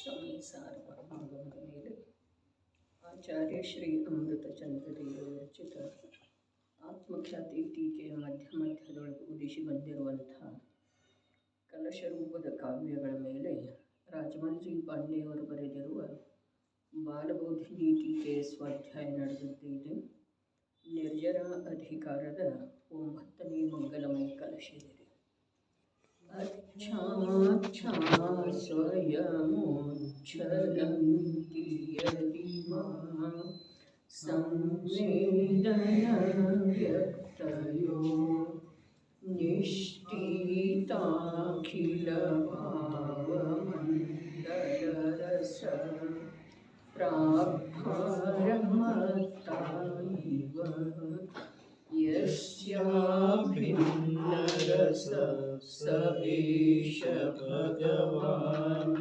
ಸಮಯ ಸಾರವಾಗಮದ ಮೇಲೆ ಆಚಾರ್ಯ ಶ್ರೀ ಅಮೃತಚಂದ್ರದೇವರು ರಚಿತ ಆತ್ಮಖ್ಯಾತಿ ಟೀಕೆಯ ಮಧ್ಯದೊಳಗೆ ಉದಿಸಿ ಬಂದಿರುವಂಥ ಕಲಶರೂಪದ ಕಾವ್ಯಗಳ ಮೇಲೆ ರಾಜಮಂದ್ರಿ ಪಾಂಡೆಯವರು ಬರೆದಿರುವ ಬಾಲಬೋಧಿನಿ ಟೀಕೆಯ ಸ್ವಾಧ್ಯಾಯ ನಡೆದಿದೆ. ನಿರ್ಜರ ಅಧಿಕಾರದ 9ನೇ ಮಂಗಲಮಯ ಕಲಶ ಇದೆ. अच्छा स्वयमुच्छलन्ति यदिमा संवेदनव्यक्तयो निष्ठिताखिलभावमण्डलरस प्राभारमता इव यस्याभिन्नरस सवेश भगवान्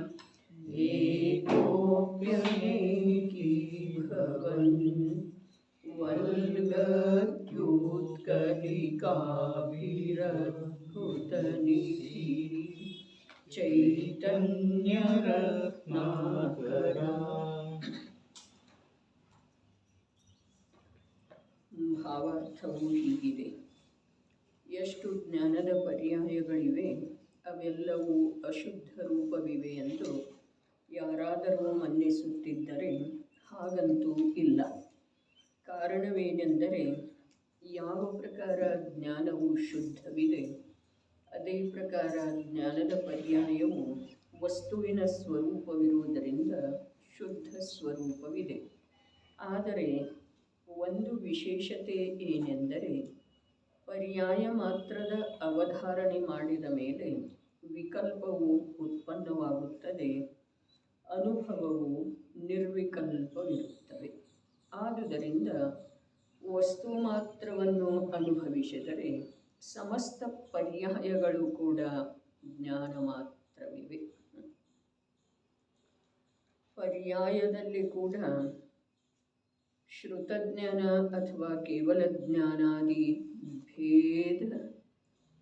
एकोऽप्यनेकी भवन् वल्गत्युत्कलिकाभिरद्भुतनिधि चैतन्यरत्नाकरा. ಭಾವಾರ್ಥವು ಹೀಗಿದೆ. ಎಷ್ಟು ಜ್ಞಾನದ ಪರ್ಯಾಯಗಳಿವೆ, ಅವೆಲ್ಲವೂ ಅಶುದ್ಧ ರೂಪವಿವೆ ಎಂದು ಯಾರಾದರೂ ಮನ್ನಿಸುತ್ತಿದ್ದರೆ ಹಾಗಂತೂ ಇಲ್ಲ. ಕಾರಣವೇನೆಂದರೆ, ಯಾವ ಪ್ರಕಾರ ಜ್ಞಾನವು ಶುದ್ಧವಿದೆ ಅದೇ ಪ್ರಕಾರ ಜ್ಞಾನದ ಪರ್ಯಾಯವು ವಸ್ತುವಿನ ಸ್ವರೂಪವಿರುವುದರಿಂದ ಶುದ್ಧ ಸ್ವರೂಪವಿದೆ. ಆದರೆ ಒಂದು ವಿಶೇಷತೆ ಏನೆಂದರೆ, ಪರ್ಯಾಯ ಮಾತ್ರದ ಅವಧಾರಣೆ ಮಾಡಿದ ಮೇಲೆ ವಿಕಲ್ಪವು ಉತ್ಪನ್ನವಾಗುತ್ತದೆ, ಅನುಭವವು ನಿರ್ವಿಕಲ್ಪವಿರುತ್ತವೆ. ಆದುದರಿಂದ ವಸ್ತು ಮಾತ್ರವನ್ನು ಅನುಭವಿಸಿದರೆ ಸಮಸ್ತ ಪರ್ಯಾಯಗಳು ಕೂಡ ಜ್ಞಾನ ಮಾತ್ರವಿವೆ. ಪರ್ಯಾಯದಲ್ಲಿ ಕೂಡ ಶ್ರುತಜ್ಞಾನ ಅಥವಾ ಕೇವಲ ಜ್ಞಾನಾದಿ ಭೇದ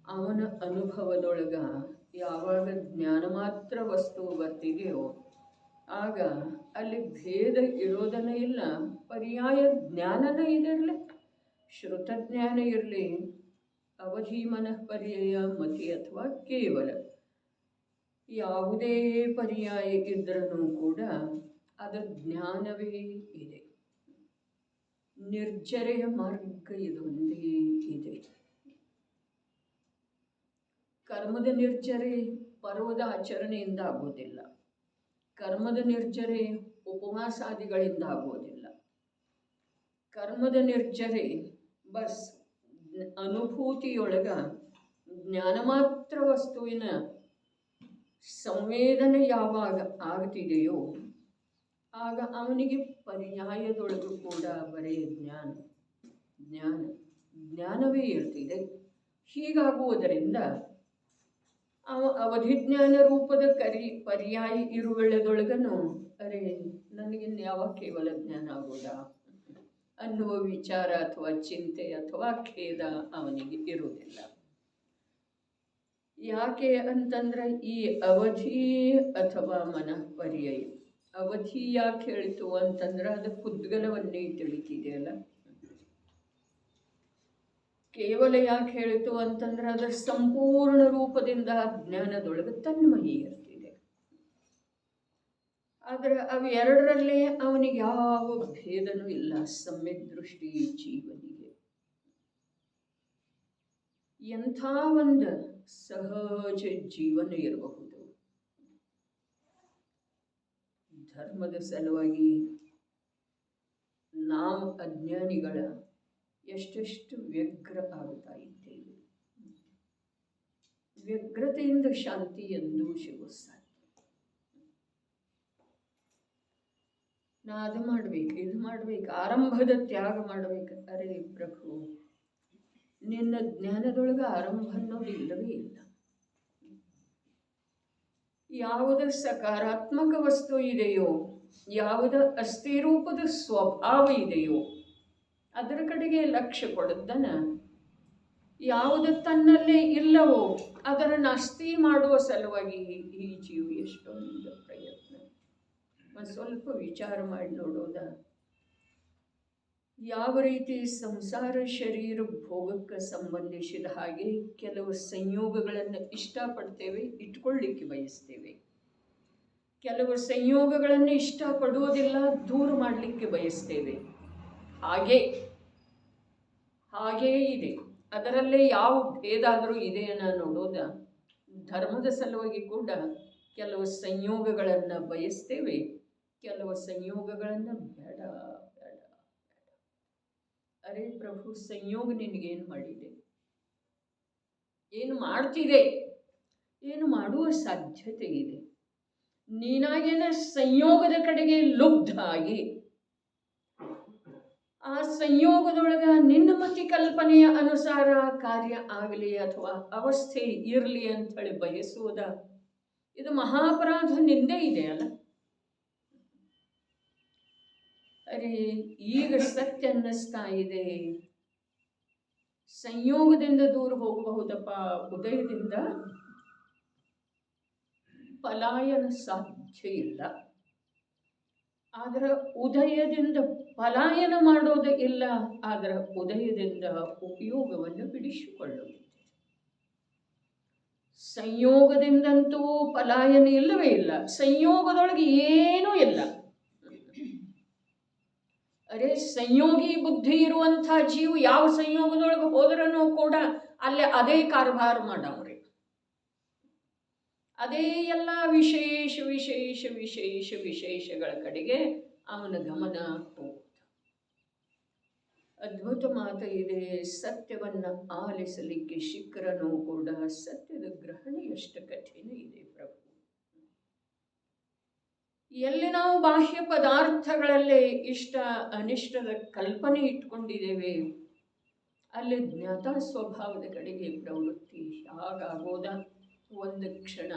ಅವನ ಅನುಭವದೊಳಗ ಯಾವಾಗ ಜ್ಞಾನ ಮಾತ್ರ ವಸ್ತು ಬರ್ತಿದೆಯೋ ಆಗ ಅಲ್ಲಿ ಭೇದ ಇರೋದನ್ನ ಇಲ್ಲ, ಪರ್ಯಾಯ ಜ್ಞಾನನೇ ಇದರಲ್ಲ. ಶ್ರುತಜ್ಞಾನ ಇರಲಿ, ಅವಧಿ ಮನಃಪರ್ಯಾಯ ಮತಿ ಅಥವಾ ಕೇವಲ ಯಾವುದೇ ಪರ್ಯಾಯ ಇದ್ರೂ ಕೂಡ ಅದರ ಜ್ಞಾನವೇ ಇದೆ. ನಿರ್ಜರೆಯ ಮಾರ್ಗ ಇದೊಂದೇ ಇದೆ. ಕರ್ಮದ ನಿರ್ಜರೆ ಪರ್ವದ ಆಚರಣೆಯಿಂದ ಆಗೋದಿಲ್ಲ, ಕರ್ಮದ ನಿರ್ಜರೆ ಉಪವಾಸಾದಿಗಳಿಂದ ಆಗೋದಿಲ್ಲ. ಕರ್ಮದ ನಿರ್ಜರೆ ಬಸ್ ಅನುಭೂತಿಯೊಳಗ ಜ್ಞಾನ ಮಾತ್ರ ವಸ್ತುವಿನ ಸಂವೇದನೆ ಯಾವಾಗ ಆಗ್ತಿದೆಯೋ ಆಗ ಅವನಿಗೆ ಪರ್ಯಾಯದೊಳಗೂ ಕೂಡ ಬರೀ ಜ್ಞಾನವೇ ಇರ್ತಿದೆ. ಹೀಗಾಗುವುದರಿಂದ ಅವಧಿಜ್ಞಾನ ರೂಪದ ಪರ್ಯಾಯ ಇರುವೆಳ್ಳದೊಳಗನು ಅರೆ ನನಗಿನ್ನು ಯಾವಾಗ ಕೇವಲ ಜ್ಞಾನ ಆಗೋದಾ ಅನ್ನುವ ವಿಚಾರ ಅಥವಾ ಚಿಂತೆ ಅಥವಾ ಖೇದ ಅವನಿಗೆ ಇರುವುದಿಲ್ಲ. ಯಾಕೆ ಅಂತಂದ್ರೆ ಈ ಅವಧಿ ಅಥವಾ ಮನಃಪರ್ಯಾಯ, ಅವಧಿ ಯಾಕೆ ಹೇಳಿತು ಅಂತಂದ್ರೆ ಅದು ಕುದ್ಗಲವನ್ನೇ ತಿಳಿತಿದೆಯಲ್ಲ. ಕೇವಲ ಯಾಕೆ ಹೇಳಿತು ಅಂತಂದ್ರೆ ಅದರ ಸಂಪೂರ್ಣ ರೂಪದಿಂದ ಜ್ಞಾನದೊಳಗೆ ತನ್ಮಯಿ ಇರ್ತಿದೆ. ಆದರೆ ಅವೆರಡರಲ್ಲೇ ಅವನಿಗೆ ಯಾವ ಭೇದನೂ ಇಲ್ಲ. ಸಮ್ಯಕ್ ದೃಷ್ಟಿ ಜೀವನಿಗೆ ಎಂಥ ಒಂದು ಸಹಜ ಜೀವನ ಇರಬಹುದು. ಧರ್ಮದ ಸಲುವಾಗಿ ನಾವು ಅಜ್ಞಾನಿಗಳ ಎಷ್ಟೆಷ್ಟು ವ್ಯಗ್ರ ಆಗುತ್ತಾ ಇದ್ದೇವೆ. ವ್ಯಗ್ರತೆಯಿಂದ ಶಾಂತಿ ಎಂದೂ ಸಿಗುವ ಸಾಧ್ಯ. ನಾ ಅದು ಮಾಡ್ಬೇಕು, ಇದು ಮಾಡ್ಬೇಕು, ಆರಂಭದ ತ್ಯಾಗ ಮಾಡ್ಬೇಕು. ಅರೆ ಪ್ರಭು, ನಿನ್ನ ಜ್ಞಾನದೊಳಗೆ ಆರಂಭ ಅನ್ನೋದು ಇಲ್ಲವೇ ಇಲ್ಲ. ಯಾವುದ ಸಕಾರಾತ್ಮಕ ವಸ್ತು ಇದೆಯೋ, ಯಾವುದ ಅಸ್ಥಿರೂಪದ ಸ್ವಭಾವ ಇದೆಯೋ ಅದರ ಕಡೆಗೆ ಲಕ್ಷ್ಯ ಕೊಡುತ್ತಾನ. ಯಾವುದು ತನ್ನಲ್ಲೇ ಇಲ್ಲವೋ ಅದರ ನಾಸ್ತಿ ಮಾಡುವ ಸಲುವಾಗಿ ಈ ಜೀವ ಎಷ್ಟೊಂದು ಪ್ರಯತ್ನ. ಸ್ವಲ್ಪ ವಿಚಾರ ಮಾಡಿ ನೋಡೋದ. ಯಾವ ರೀತಿ ಸಂಸಾರ ಶರೀರ ಭೋಗಕ್ಕೆ ಸಂಬಂಧಿಸಿದ ಹಾಗೆ ಕೆಲವು ಸಂಯೋಗಗಳನ್ನು ಇಷ್ಟಪಡ್ತೇವೆ, ಇಟ್ಕೊಳ್ಳಿಕ್ಕೆ ಬಯಸ್ತೇವೆ. ಕೆಲವು ಸಂಯೋಗಗಳನ್ನು ಇಷ್ಟಪಡುವುದಿಲ್ಲ, ದೂರ ಮಾಡಲಿಕ್ಕೆ ಬಯಸ್ತೇವೆ. ಹಾಗೇ ಇದೆ. ಅದರಲ್ಲೇ ಯಾವ ಭೇದ ಆದರೂ ಇದೆಯನ್ನ ನೋಡೋದ. ಧರ್ಮದ ಸಲುವಾಗಿ ಕೂಡ ಕೆಲವು ಸಂಯೋಗಗಳನ್ನು ಬಯಸ್ತೇವೆ, ಕೆಲವು ಸಂಯೋಗಗಳನ್ನು ಬೇಡ. ಅರೆ ಪ್ರಭು, ಸಂಯೋಗ ನಿನಗೇನು ಮಾಡಿದೆ? ಏನು ಮಾಡ್ತಿದೆ? ಏನು ಮಾಡುವ ಸಾಧ್ಯತೆ ಇದೆ? ನೀನಾಗೇನ ಸಂಯೋಗದ ಕಡೆಗೆ ಲುಬ್ಧ ಆಗಿ ಆ ಸಂಯೋಗದೊಳಗ ನಿನ್ನ ಮತಿ ಕಲ್ಪನೆಯ ಅನುಸಾರ ಕಾರ್ಯ ಆಗಲಿ ಅಥವಾ ಅವಸ್ಥೆ ಇರಲಿ ಅಂಥೇಳಿ ಬಯಸುವುದ? ಇದು ಮಹಾಪರಾಧ ನಿಂದೇ ಇದೆಯಲ್ಲ. ಅರೆ ಈಗ ಸತ್ಯ ಅನ್ನಿಸ್ತಾ ಇದೆ, ಸಂಯೋಗದಿಂದ ದೂರ ಹೋಗಬಹುದಪ್ಪ, ಉದಯದಿಂದ ಪಲಾಯನ ಸಾಧ್ಯ ಇಲ್ಲ. ಆದರೆ ಉದಯದಿಂದ ಪಲಾಯನ ಮಾಡೋದು ಇಲ್ಲ, ಆದರೆ ಉದಯದಿಂದ ಉಪಯೋಗವನ್ನು ಬಿಡಿಸಿಕೊಳ್ಳುವುದು. ಸಂಯೋಗದಿಂದಂತೂ ಪಲಾಯನ ಇಲ್ಲವೇ ಇಲ್ಲ, ಸಂಯೋಗದೊಳಗೆ ಏನೂ ಇಲ್ಲ. ಅರೆ ಸಂಯೋಗಿ ಬುದ್ಧಿ ಇರುವಂಥ ಜೀವ ಯಾವ ಸಂಯೋಗದೊಳಗೆ ಹೋದ್ರೂ ಕೂಡ ಅಲ್ಲೇ ಅದೇ ಕಾರ್ಭಾರ ಮಾಡವ್ರಿ. ಅದೇ ಎಲ್ಲ ವಿಶೇಷ ವಿಶೇಷ ವಿಶೇಷ ವಿಶೇಷಗಳ ಕಡೆಗೆ ಅವನ ಗಮನ ಹೋಗುವುದು. ಅದ್ಭುತ ಮಾತು ಇದೆ, ಸತ್ಯವನ್ನು ಆಲಿಸಲಿಕ್ಕೆ ಶಿಖರನೂ ಕೂಡ ಸತ್ಯದ ಗ್ರಹಣ ಎಷ್ಟು ಕಠಿಣ ಇದೆ ಪ್ರಭು. ಎಲ್ಲಿ ನಾವು ಬಾಹ್ಯ ಪದಾರ್ಥಗಳಲ್ಲೇ ಇಷ್ಟ ಅನಿಷ್ಟದ ಕಲ್ಪನೆ ಇಟ್ಕೊಂಡಿದ್ದೇವೆ, ಅಲ್ಲಿ ಜ್ಞಾತ ಸ್ವಭಾವದ ಕಡೆಗೆ ಪ್ರವೃತ್ತಿ ಹಾಗಾಗೋದ. ಒಂದು ಕ್ಷಣ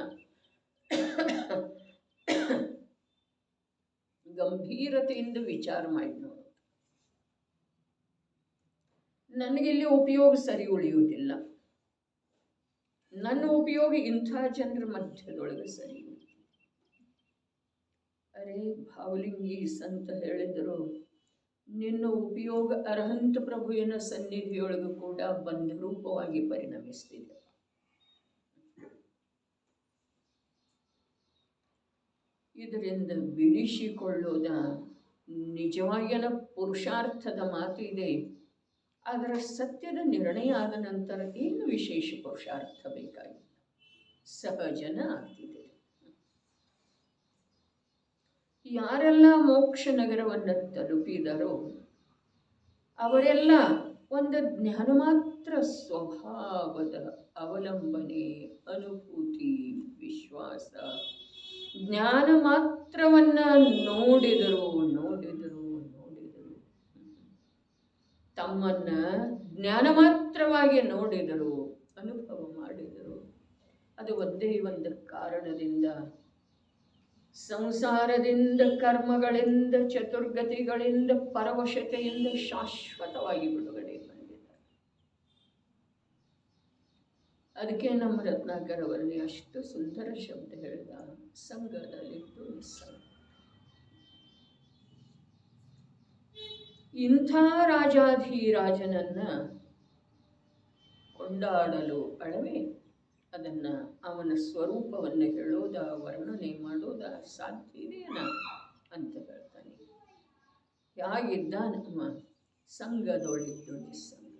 ಗಂಭೀರತೆಯಿಂದ ವಿಚಾರ ಮಾಡಿ ನೋಡು. ನನಗಿಲ್ಲಿ ಉಪಯೋಗ ಸರಿ ಉಳಿಯುವುದಿಲ್ಲ, ನನ್ನ ಉಪಯೋಗ ಇಂಥ ಜನರ ಮಧ್ಯದೊಳಗೆ ಸರಿ ಉಳಿಯುವುದು. ಅರೆ ಭಾವಲಿಂಗಿ ಸಂತ ಹೇಳಿದರು, ನಿನ್ನ ಉಪಯೋಗ ಅರ್ಹಂತ ಪ್ರಭುವಿನ ಸನ್ನಿಧಿಯೊಳಗೂ ಕೂಡ ಬಂಧರೂಪವಾಗಿ ಪರಿಣಮಿಸ್ತಿದೆ. ಇದರಿಂದ ಬಿಡಿಸಿಕೊಳ್ಳೋದ ನಿಜವಾಗಿನ ಪುರುಷಾರ್ಥದ ಮಾತು ಇದೆ. ಅದರ ಸತ್ಯದ ನಿರ್ಣಯ ಆದ ನಂತರ ಏನು ವಿಶೇಷ ಪುರುಷಾರ್ಥ ಬೇಕಾಗಿಲ್ಲ, ಸಹಜನ ಆಗ್ತಿದೆ. ಯಾರೆಲ್ಲ ಮೋಕ್ಷ ನಗರವನ್ನು ತಲುಪಿದರೋ ಅವರೆಲ್ಲ ಒಂದು ಜ್ಞಾನ ಮಾತ್ರ ಸ್ವಭಾವದ ಅವಲಂಬನೆ, ಅನುಭೂತಿ, ವಿಶ್ವಾಸ, ಜ್ಞಾನ ಮಾತ್ರವನ್ನ ನೋಡಿದರು ತಮ್ಮನ್ನ ಜ್ಞಾನ ಮಾತ್ರವಾಗಿ ನೋಡಿದರು, ಅನುಭವ ಮಾಡಿದರು. ಅದು ಒಂದೇ ಒಂದು ಕಾರಣದಿಂದ ಸಂಸಾರದಿಂದ, ಕರ್ಮಗಳಿಂದ, ಚತುರ್ಗತಿಗಳಿಂದ, ಪರವಶತೆಯಿಂದ ಶಾಶ್ವತವಾಗಿ ಬಿಡುಗಡೆ ಬಂದಿದ್ದಾರೆ. ಅದಕ್ಕೆ ನಮ್ಮ ರತ್ನಾಕರ್ ಅವರಲ್ಲಿ ಅಷ್ಟು ಸುಂದರ ಶಬ್ದ ಹೇಳಿದ, ಸಂಘದಲ್ಲಿದ್ದು ನಿಸ್ಸಂಗ. ಇಂಥ ರಾಜಾಧಿರಾಜನನ್ನ ಕೊಂಡಾಡಲು ಅಳವೆ ಅದನ್ನು ಅವನ ಸ್ವರೂಪವನ್ನು ಹೇಳೋದ, ವರ್ಣನೆ ಮಾಡೋದ ಸಾಧ್ಯ ಇದೆಯೇನ ಅಂತ ಹೇಳ್ತಾನೆ. ಹೇಗಿದ್ದಾನಮ್ಮ? ಸಂಘದೊಳಿದ್ದು ನಿಸ್ಸಂಗ.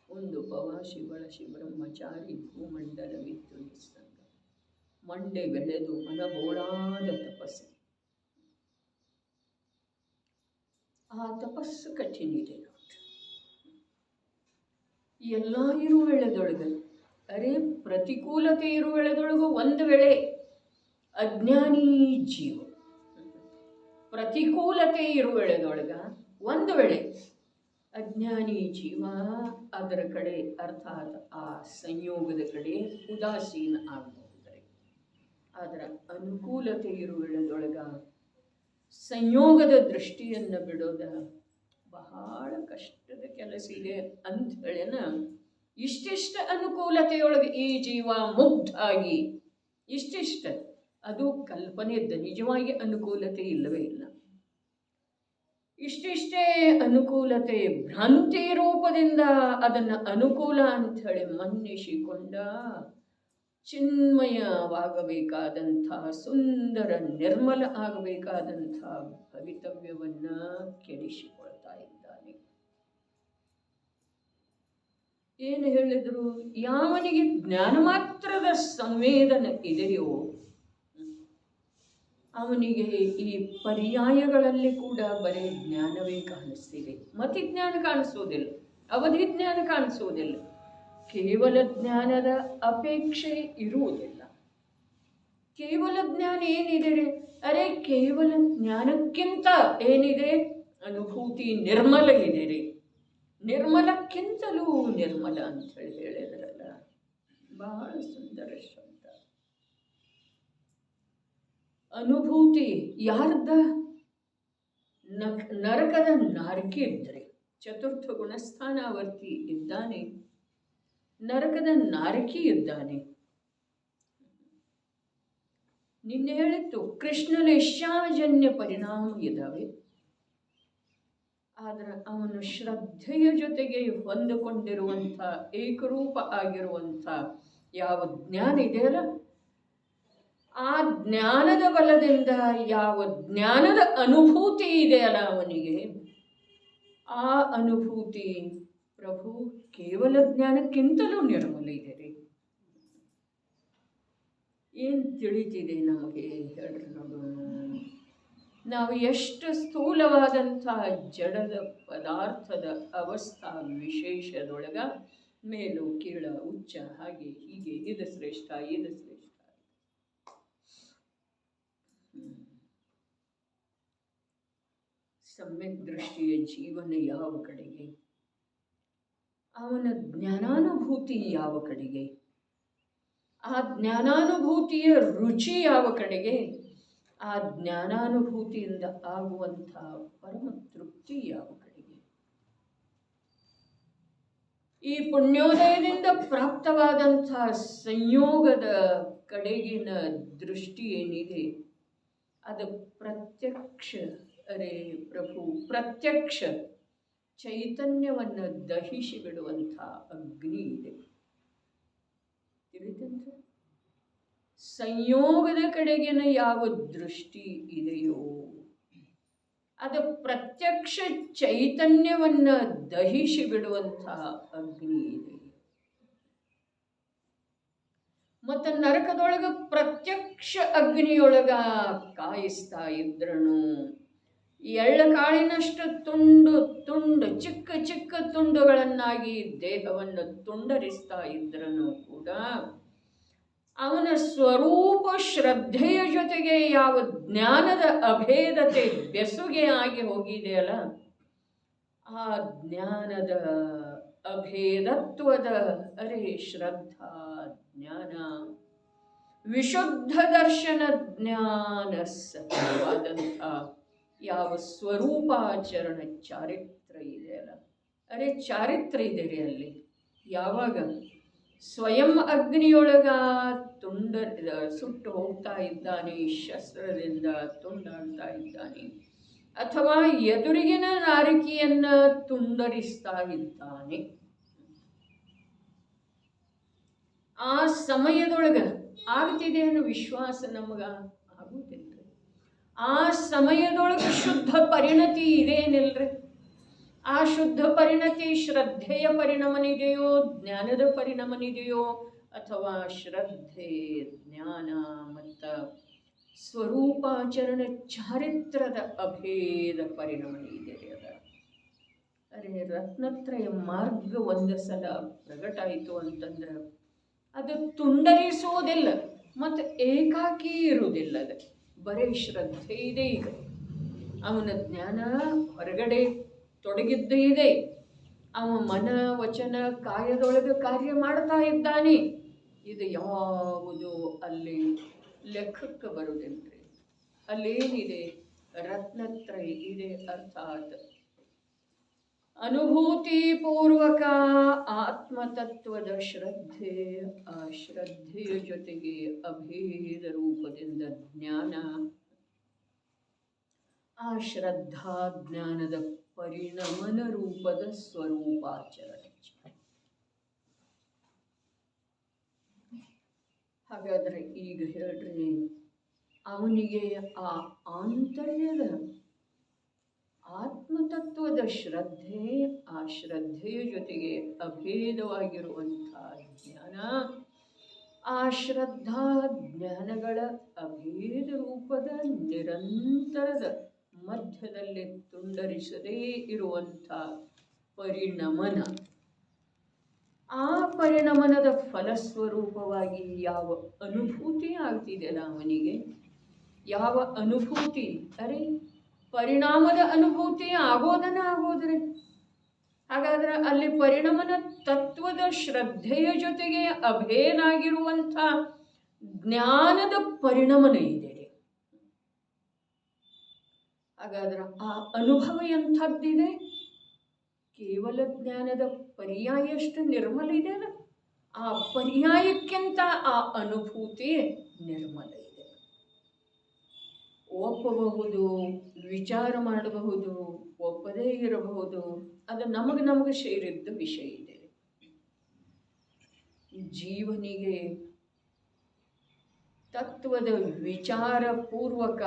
ಒಂದು ಪವಾಶಿ ಬಳಸಿ ಬ್ರಹ್ಮಚಾರಿ ಭೂಮಂಡಲವಿದ್ದು ನಿಸ್ಸಂಗ. ಮಂಡೆ ಬೆಳೆದು ಮನಬೋಳಾದ ತಪಸ್ಸು. ಆ ತಪಸ್ಸು ಕಠಿಣ ಇದೆ ನೋಡ್ರಿ. ಎಲ್ಲ ಇರುವೆಳೆದೊಳಗೆ, ಅರೆ ಪ್ರತಿಕೂಲತೆ ಇರುವೆಳೆದೊಳಗೂ ಒಂದು ವೇಳೆ ಅಜ್ಞಾನಿ ಜೀವ, ಪ್ರತಿಕೂಲತೆ ಇರುವೆಳೆದೊಳಗ ಒಂದು ವೇಳೆ ಅಜ್ಞಾನಿ ಜೀವ ಅದರ ಕಡೆ ಅರ್ಥಾತ್ ಆ ಸಂಯೋಗದ ಕಡೆ ಉದಾಸೀನ ಆಗಬಹುದರೆ, ಅದರ ಅನುಕೂಲತೆ ಇರುವೆಳೆದೊಳಗ ಸಂಯೋಗದ ದೃಷ್ಟಿಯನ್ನು ಬಿಡೋದ ಬಹಳ ಕಷ್ಟದ ಕೆಲಸ ಇದೆ ಅಂತ ಹೇಳಿನ. ಇಷ್ಟಿಷ್ಟ ಅನುಕೂಲತೆಯೊಳಗೆ ಈ ಜೀವ ಮುಗ್ಧಾಗಿ ಇಷ್ಟಿಷ್ಟ ಅದು ಕಲ್ಪನೆಯದ್ದು, ನಿಜವಾಗಿ ಅನುಕೂಲತೆ ಇಲ್ಲವೇ ಇಲ್ಲ. ಇಷ್ಟಿಷ್ಟೇ ಅನುಕೂಲತೆ ಭ್ರಾಂತಿ ರೂಪದಿಂದ ಅದನ್ನು ಅನುಕೂಲ ಅಂಥೇಳಿ ಮನ್ನಿಸಿಕೊಂಡ ಚಿನ್ಮಯವಾಗಬೇಕಾದಂಥ ಸುಂದರ ನಿರ್ಮಲ ಆಗಬೇಕಾದಂಥ ಭವಿತವ್ಯವನ್ನ ಕೆಡಿಸಿಕೊಳ್ತಾ ಇದ್ದಾನೆ. ಏನು ಹೇಳಿದ್ರು? ಯಾವನಿಗೆ ಜ್ಞಾನ ಮಾತ್ರದ ಸಂವೇದನೆ ಇದೆಯೋ ಅವನಿಗೆ ಈ ಪರ್ಯಾಯಗಳಲ್ಲಿ ಕೂಡ ಬರೀ ಜ್ಞಾನವೇ ಕಾಣಿಸ್ತಿದೆ. ಮತಿಜ್ಞಾನ ಕಾಣಿಸುವುದಿಲ್ಲ, ಅವಧಿ ಜ್ಞಾನ ಕಾಣಿಸುವುದಿಲ್ಲ, ಕೇವಲ ಜ್ಞಾನದ ಅಪೇಕ್ಷೆ ಇರುವುದಿಲ್ಲ. ಕೇವಲ ಜ್ಞಾನ ಏನಿದೆ? ಅರೆ ಕೇವಲ ಜ್ಞಾನಕ್ಕಿಂತ ಏನಿದೆ? ಅನುಭೂತಿ ನಿರ್ಮಲ ಇದೆ ರೀ. ನಿರ್ಮಲಕ್ಕಿಂತಲೂ ನಿರ್ಮಲ ಅಂತ ಹೇಳಿದ್ರಲ್ಲ, ಬಹಳ ಸುಂದರ ಶಬ್ದ. ಅನುಭೂತಿ ಯಾರ್ದ? ನರಕದ ನಾರಕಿ ಇದ್ದರೆ, ಚತುರ್ಥ ಗುಣಸ್ಥಾನಾವರ್ತಿ ಇದ್ದಾನೆ, ನರಕದ ನಾರಕಿ ಇದ್ದಾನೆ. ನಿನ್ನೆ ಹೇಳಿತ್ತು ಕೃಷ್ಣನ ಇಚ್ಛಾಜನ್ಯ ಪರಿಣಾಮ ಇದ್ದಾವೆ. ಆದರೆ ಅವನು ಶ್ರದ್ಧೆಯ ಜೊತೆಗೆ ಹೊಂದಿಕೊಂಡಿರುವಂಥ ಏಕರೂಪ ಆಗಿರುವಂಥ ಯಾವ ಜ್ಞಾನ ಇದೆಯಲ್ಲ, ಆ ಜ್ಞಾನದ ಬಲದಿಂದ ಯಾವ ಜ್ಞಾನದ ಅನುಭೂತಿ ಇದೆಯಲ್ಲ ಅವನಿಗೆ, ಆ ಅನುಭೂತಿ ಪ್ರಭು ಕೇವಲ ಜ್ಞಾನಕ್ಕಿಂತಲೂ ನಿರ್ಮಲ ಇದೆ ರೀ. ಏನು ತಿಳಿತಿದೆ ನಮಗೆ ಹೇಳ್ರಿ ನೋಡೋಣ. ನಾವು ಎಷ್ಟು ಸ್ಥೂಲವಾದಂಥ ಜಡದ ಪದಾರ್ಥದ ಅವಸ್ಥಾ ವಿಶೇಷದೊಳಗ ಮೇಲು ಕೀಳ ಉಚ್ಚ ಹಾಗೆ ಹೀಗೆ, ಇದು ಶ್ರೇಷ್ಠ ಇದು ಶ್ರೇಷ್ಠ. ಸಮ್ಯಕ್ ದೃಷ್ಟಿಯ ಜೀವನ ಯಾವ ಕಡೆಗೆ, ಅವನ ಜ್ಞಾನಾನುಭೂತಿ ಯಾವ ಕಡೆಗೆ, ಆ ಜ್ಞಾನಾನುಭೂತಿಯ ರುಚಿ ಯಾವ ಕಡೆಗೆ, ಆ ಜ್ಞಾನಾನುಭೂತಿಯಿಂದ ಆಗುವಂಥ ಪರಮ ತೃಪ್ತಿ ಯಾವ ಕಡೆಗೆ. ಈ ಪುಣ್ಯೋದಯದಿಂದ ಪ್ರಾಪ್ತವಾದಂಥ ಸಂಯೋಗದ ಕಡೆಗಿನ ದೃಷ್ಟಿ ಏನಿದೆ ಅದು ಪ್ರತ್ಯಕ್ಷ. ಅರೆ ಪ್ರಭು ಪ್ರತ್ಯಕ್ಷ ಚೈತನ್ಯವನ್ನು ದಹಿಸಿ ಬಿಡುವಂಥ ಅಗ್ನಿ ಇದೆ. ತಿಳಿತಂತೆ ಸಂಯೋಗದ ಕಡೆಗಿನ ಯಾವ ದೃಷ್ಟಿ ಇದೆಯೋ ಅದು ಪ್ರತ್ಯಕ್ಷ ಚೈತನ್ಯವನ್ನು ದಹಿಸಿ ಬಿಡುವಂಥ ಅಗ್ನಿ ಇದೆ. ಮತ್ತು ನರಕದೊಳಗ ಪ್ರತ್ಯಕ್ಷ ಅಗ್ನಿಯೊಳಗ ಕಾಯಿಸ್ತಾ ಇದ್ರನು ಎಳ್ಳಕಾಳಿನಷ್ಟು ತುಂಡು ಚಿಕ್ಕ ಚಿಕ್ಕ ತುಂಡುಗಳನ್ನಾಗಿ ದೇಹವನ್ನು ತುಂಡರಿಸ್ತಾ ಇದ್ರನು ಕೂಡ ಅವನ ಸ್ವರೂಪ ಶ್ರದ್ಧೆಯ ಜೊತೆಗೆ ಯಾವ ಜ್ಞಾನದ ಅಭೇದತೆ ಬೆಸುಗೆ ಆಗಿ ಹೋಗಿದೆಯಲ್ಲ, ಆ ಜ್ಞಾನದ ಅಭೇದತ್ವದ ಅರೆ ಶ್ರದ್ಧಾ ಜ್ಞಾನ ವಿಶುದ್ಧ ದರ್ಶನ ಜ್ಞಾನ ಸತ್ಯವಾದಂಥ ಯಾವ ಸ್ವರೂಪಾಚರಣ ಚಾರಿತ್ರ ಇದೆಯಲ್ಲ, ಅರೆ ಚಾರಿತ್ರ ಇದೆ ರೀ ಅಲ್ಲಿ. ಯಾವಾಗ ಸ್ವಯಂ ಅಗ್ನಿಯೊಳಗ ಸುಟ್ಟು ಹೋಗ್ತಾ ಇದ್ದಾನೆ, ಶಸ್ತ್ರದಿಂದ ತುಂಡಾಡ್ತಾ ಇದ್ದಾನೆ, ಅಥವಾ ಎದುರಿಗಿನ ನಾರಕಿಯನ್ನ ತುಂಡರಿಸ್ತಾ ಇದ್ದಾನೆ, ಆ ಸಮಯದೊಳಗ ಆಗ್ತಿದೆ ಅನ್ನೋ ವಿಶ್ವಾಸ ನಮಗ ಆಗುತ್ತಿಲ್ಲ. ಆ ಸಮಯದೊಳಗೆ ಶುದ್ಧ ಪರಿಣತಿ ಇದೇನಿಲ್ರಿ. ಆ ಶುದ್ಧ ಪರಿಣತಿ ಶ್ರದ್ಧೆಯ ಪರಿಣಮನಿದೆಯೋ, ಜ್ಞಾನದ ಪರಿಣಮನಿದೆಯೋ, ಅಥವಾ ಶ್ರದ್ಧೆ ಜ್ಞಾನ ಮತ್ತು ಸ್ವರೂಪಾಚರಣ ಚಾರಿತ್ರದ ಅಭೇದ ಪರಿಣಮನಿ ಇದೆ ಅದ. ಅರೆ ರತ್ನತ್ರಯ ಮಾರ್ಗ ಒಂದು ಸಲ ಪ್ರಗಟಾಯಿತು ಅಂತಂದ್ರೆ ಅದು ತುಂಡರಿಸುವುದಿಲ್ಲ ಮತ್ತು ಏಕಾಕಿ ಇರುವುದಿಲ್ಲ. ಅದು ಬರೀ ಶ್ರದ್ಧೆ ಇದೆ. ಈಗ ಅವನ ಜ್ಞಾನ ಹೊರಗಡೆ ತೊಡಗಿದ್ದೇ ಇದೆ. ಅವ ಮನ ವಚನ ಕಾಯದೊಳಗೆ ಕಾರ್ಯ ಮಾಡ್ತಾ ಇದ್ದಾನೆ. ಇದು ಯಾವುದು ಅಲ್ಲಿ ಲೆಕ್ಕಕ್ಕೆ ಬರುವುದಿಲ್ರಿ. ಅಲ್ಲೇನಿದೆ? ರತ್ನತ್ರಯ ಇದೆ. ಅರ್ಥಾತ್ ಅನುಭೂತಿಪೂರ್ವಕ ಆತ್ಮತತ್ವದ ಶ್ರದ್ಧೆ, ಆ ಶ್ರದ್ಧೆಯ ಜೊತೆಗೆ ಅಭೇದ ರೂಪದಿಂದ ಜ್ಞಾನ, ಆ ಶ್ರದ್ಧಾ ಜ್ಞಾನದ ಪರಿಣಮನ ರೂಪದ ಸ್ವರೂಪಾಚರಣೆ. ಹಾಗಾದ್ರೆ ಈಗ ಹೇಳ್ರಿ, ಅವನಿಗೆ ಆ ಆಂತರ್ಯದ ಆತ್ಮತತ್ವದ ಶ್ರದ್ಧೆ, ಆ ಶ್ರದ್ಧೆಯ ಜೊತೆಗೆ ಅಭೇದವಾಗಿರುವಂತಹ ಜ್ಞಾನ, ಆ ಶ್ರದ್ಧಾ ಜ್ಞಾನಗಳ ಅಭೇದ ರೂಪದ ನಿರಂತರದ ಮಧ್ಯದಲ್ಲಿ ತುಂಡರಿಸದೇ ಇರುವಂಥ ಪರಿಣಮನ, ಆ ಪರಿಣಮನದ ಫಲಸ್ವರೂಪವಾಗಿ ಯಾವ ಅನುಭೂತಿ ಆಗ್ತಿದೆಯಲ್ಲ ಅವನಿಗೆ, ಯಾವ ಅನುಭೂತಿ, ಅರೆ ಪರಿಣಾಮದ ಅನುಭೂತಿ ಆಗೋದ್ರಿ. ಹಾಗಾದ್ರೆ ಅಲ್ಲಿ ಪರಿಣಮನ ತತ್ವದ ಶ್ರದ್ಧೆಯ ಜೊತೆಗೆ ಅಭೇದಾಗಿರುವಂಥ ಜ್ಞಾನದ ಪರಿಣಮನ ಇದೆ. ಹಾಗಾದ್ರೆ ಆ ಅನುಭವ ಎಂಥದ್ದಿದೆ? ಕೇವಲ ಜ್ಞಾನದ ಪರ್ಯಾಯ ಎಷ್ಟು ನಿರ್ಮಲ ಇದೆ, ಆ ಪರ್ಯಾಯಕ್ಕಿಂತ ಆ ಅನುಭೂತಿ ನಿರ್ಮಲ ಇದೆ. ಒಪ್ಪಬಹುದು, ವಿಚಾರ ಮಾಡಬಹುದು, ಒಪ್ಪದೇ ಇರಬಹುದು, ಅದು ನಮಗೆ ಸೇರಿದ್ದ ವಿಷಯ ಇದೆ. ಜೀವನಿಗೆ ತತ್ವದ ವಿಚಾರ ಪೂರ್ವಕ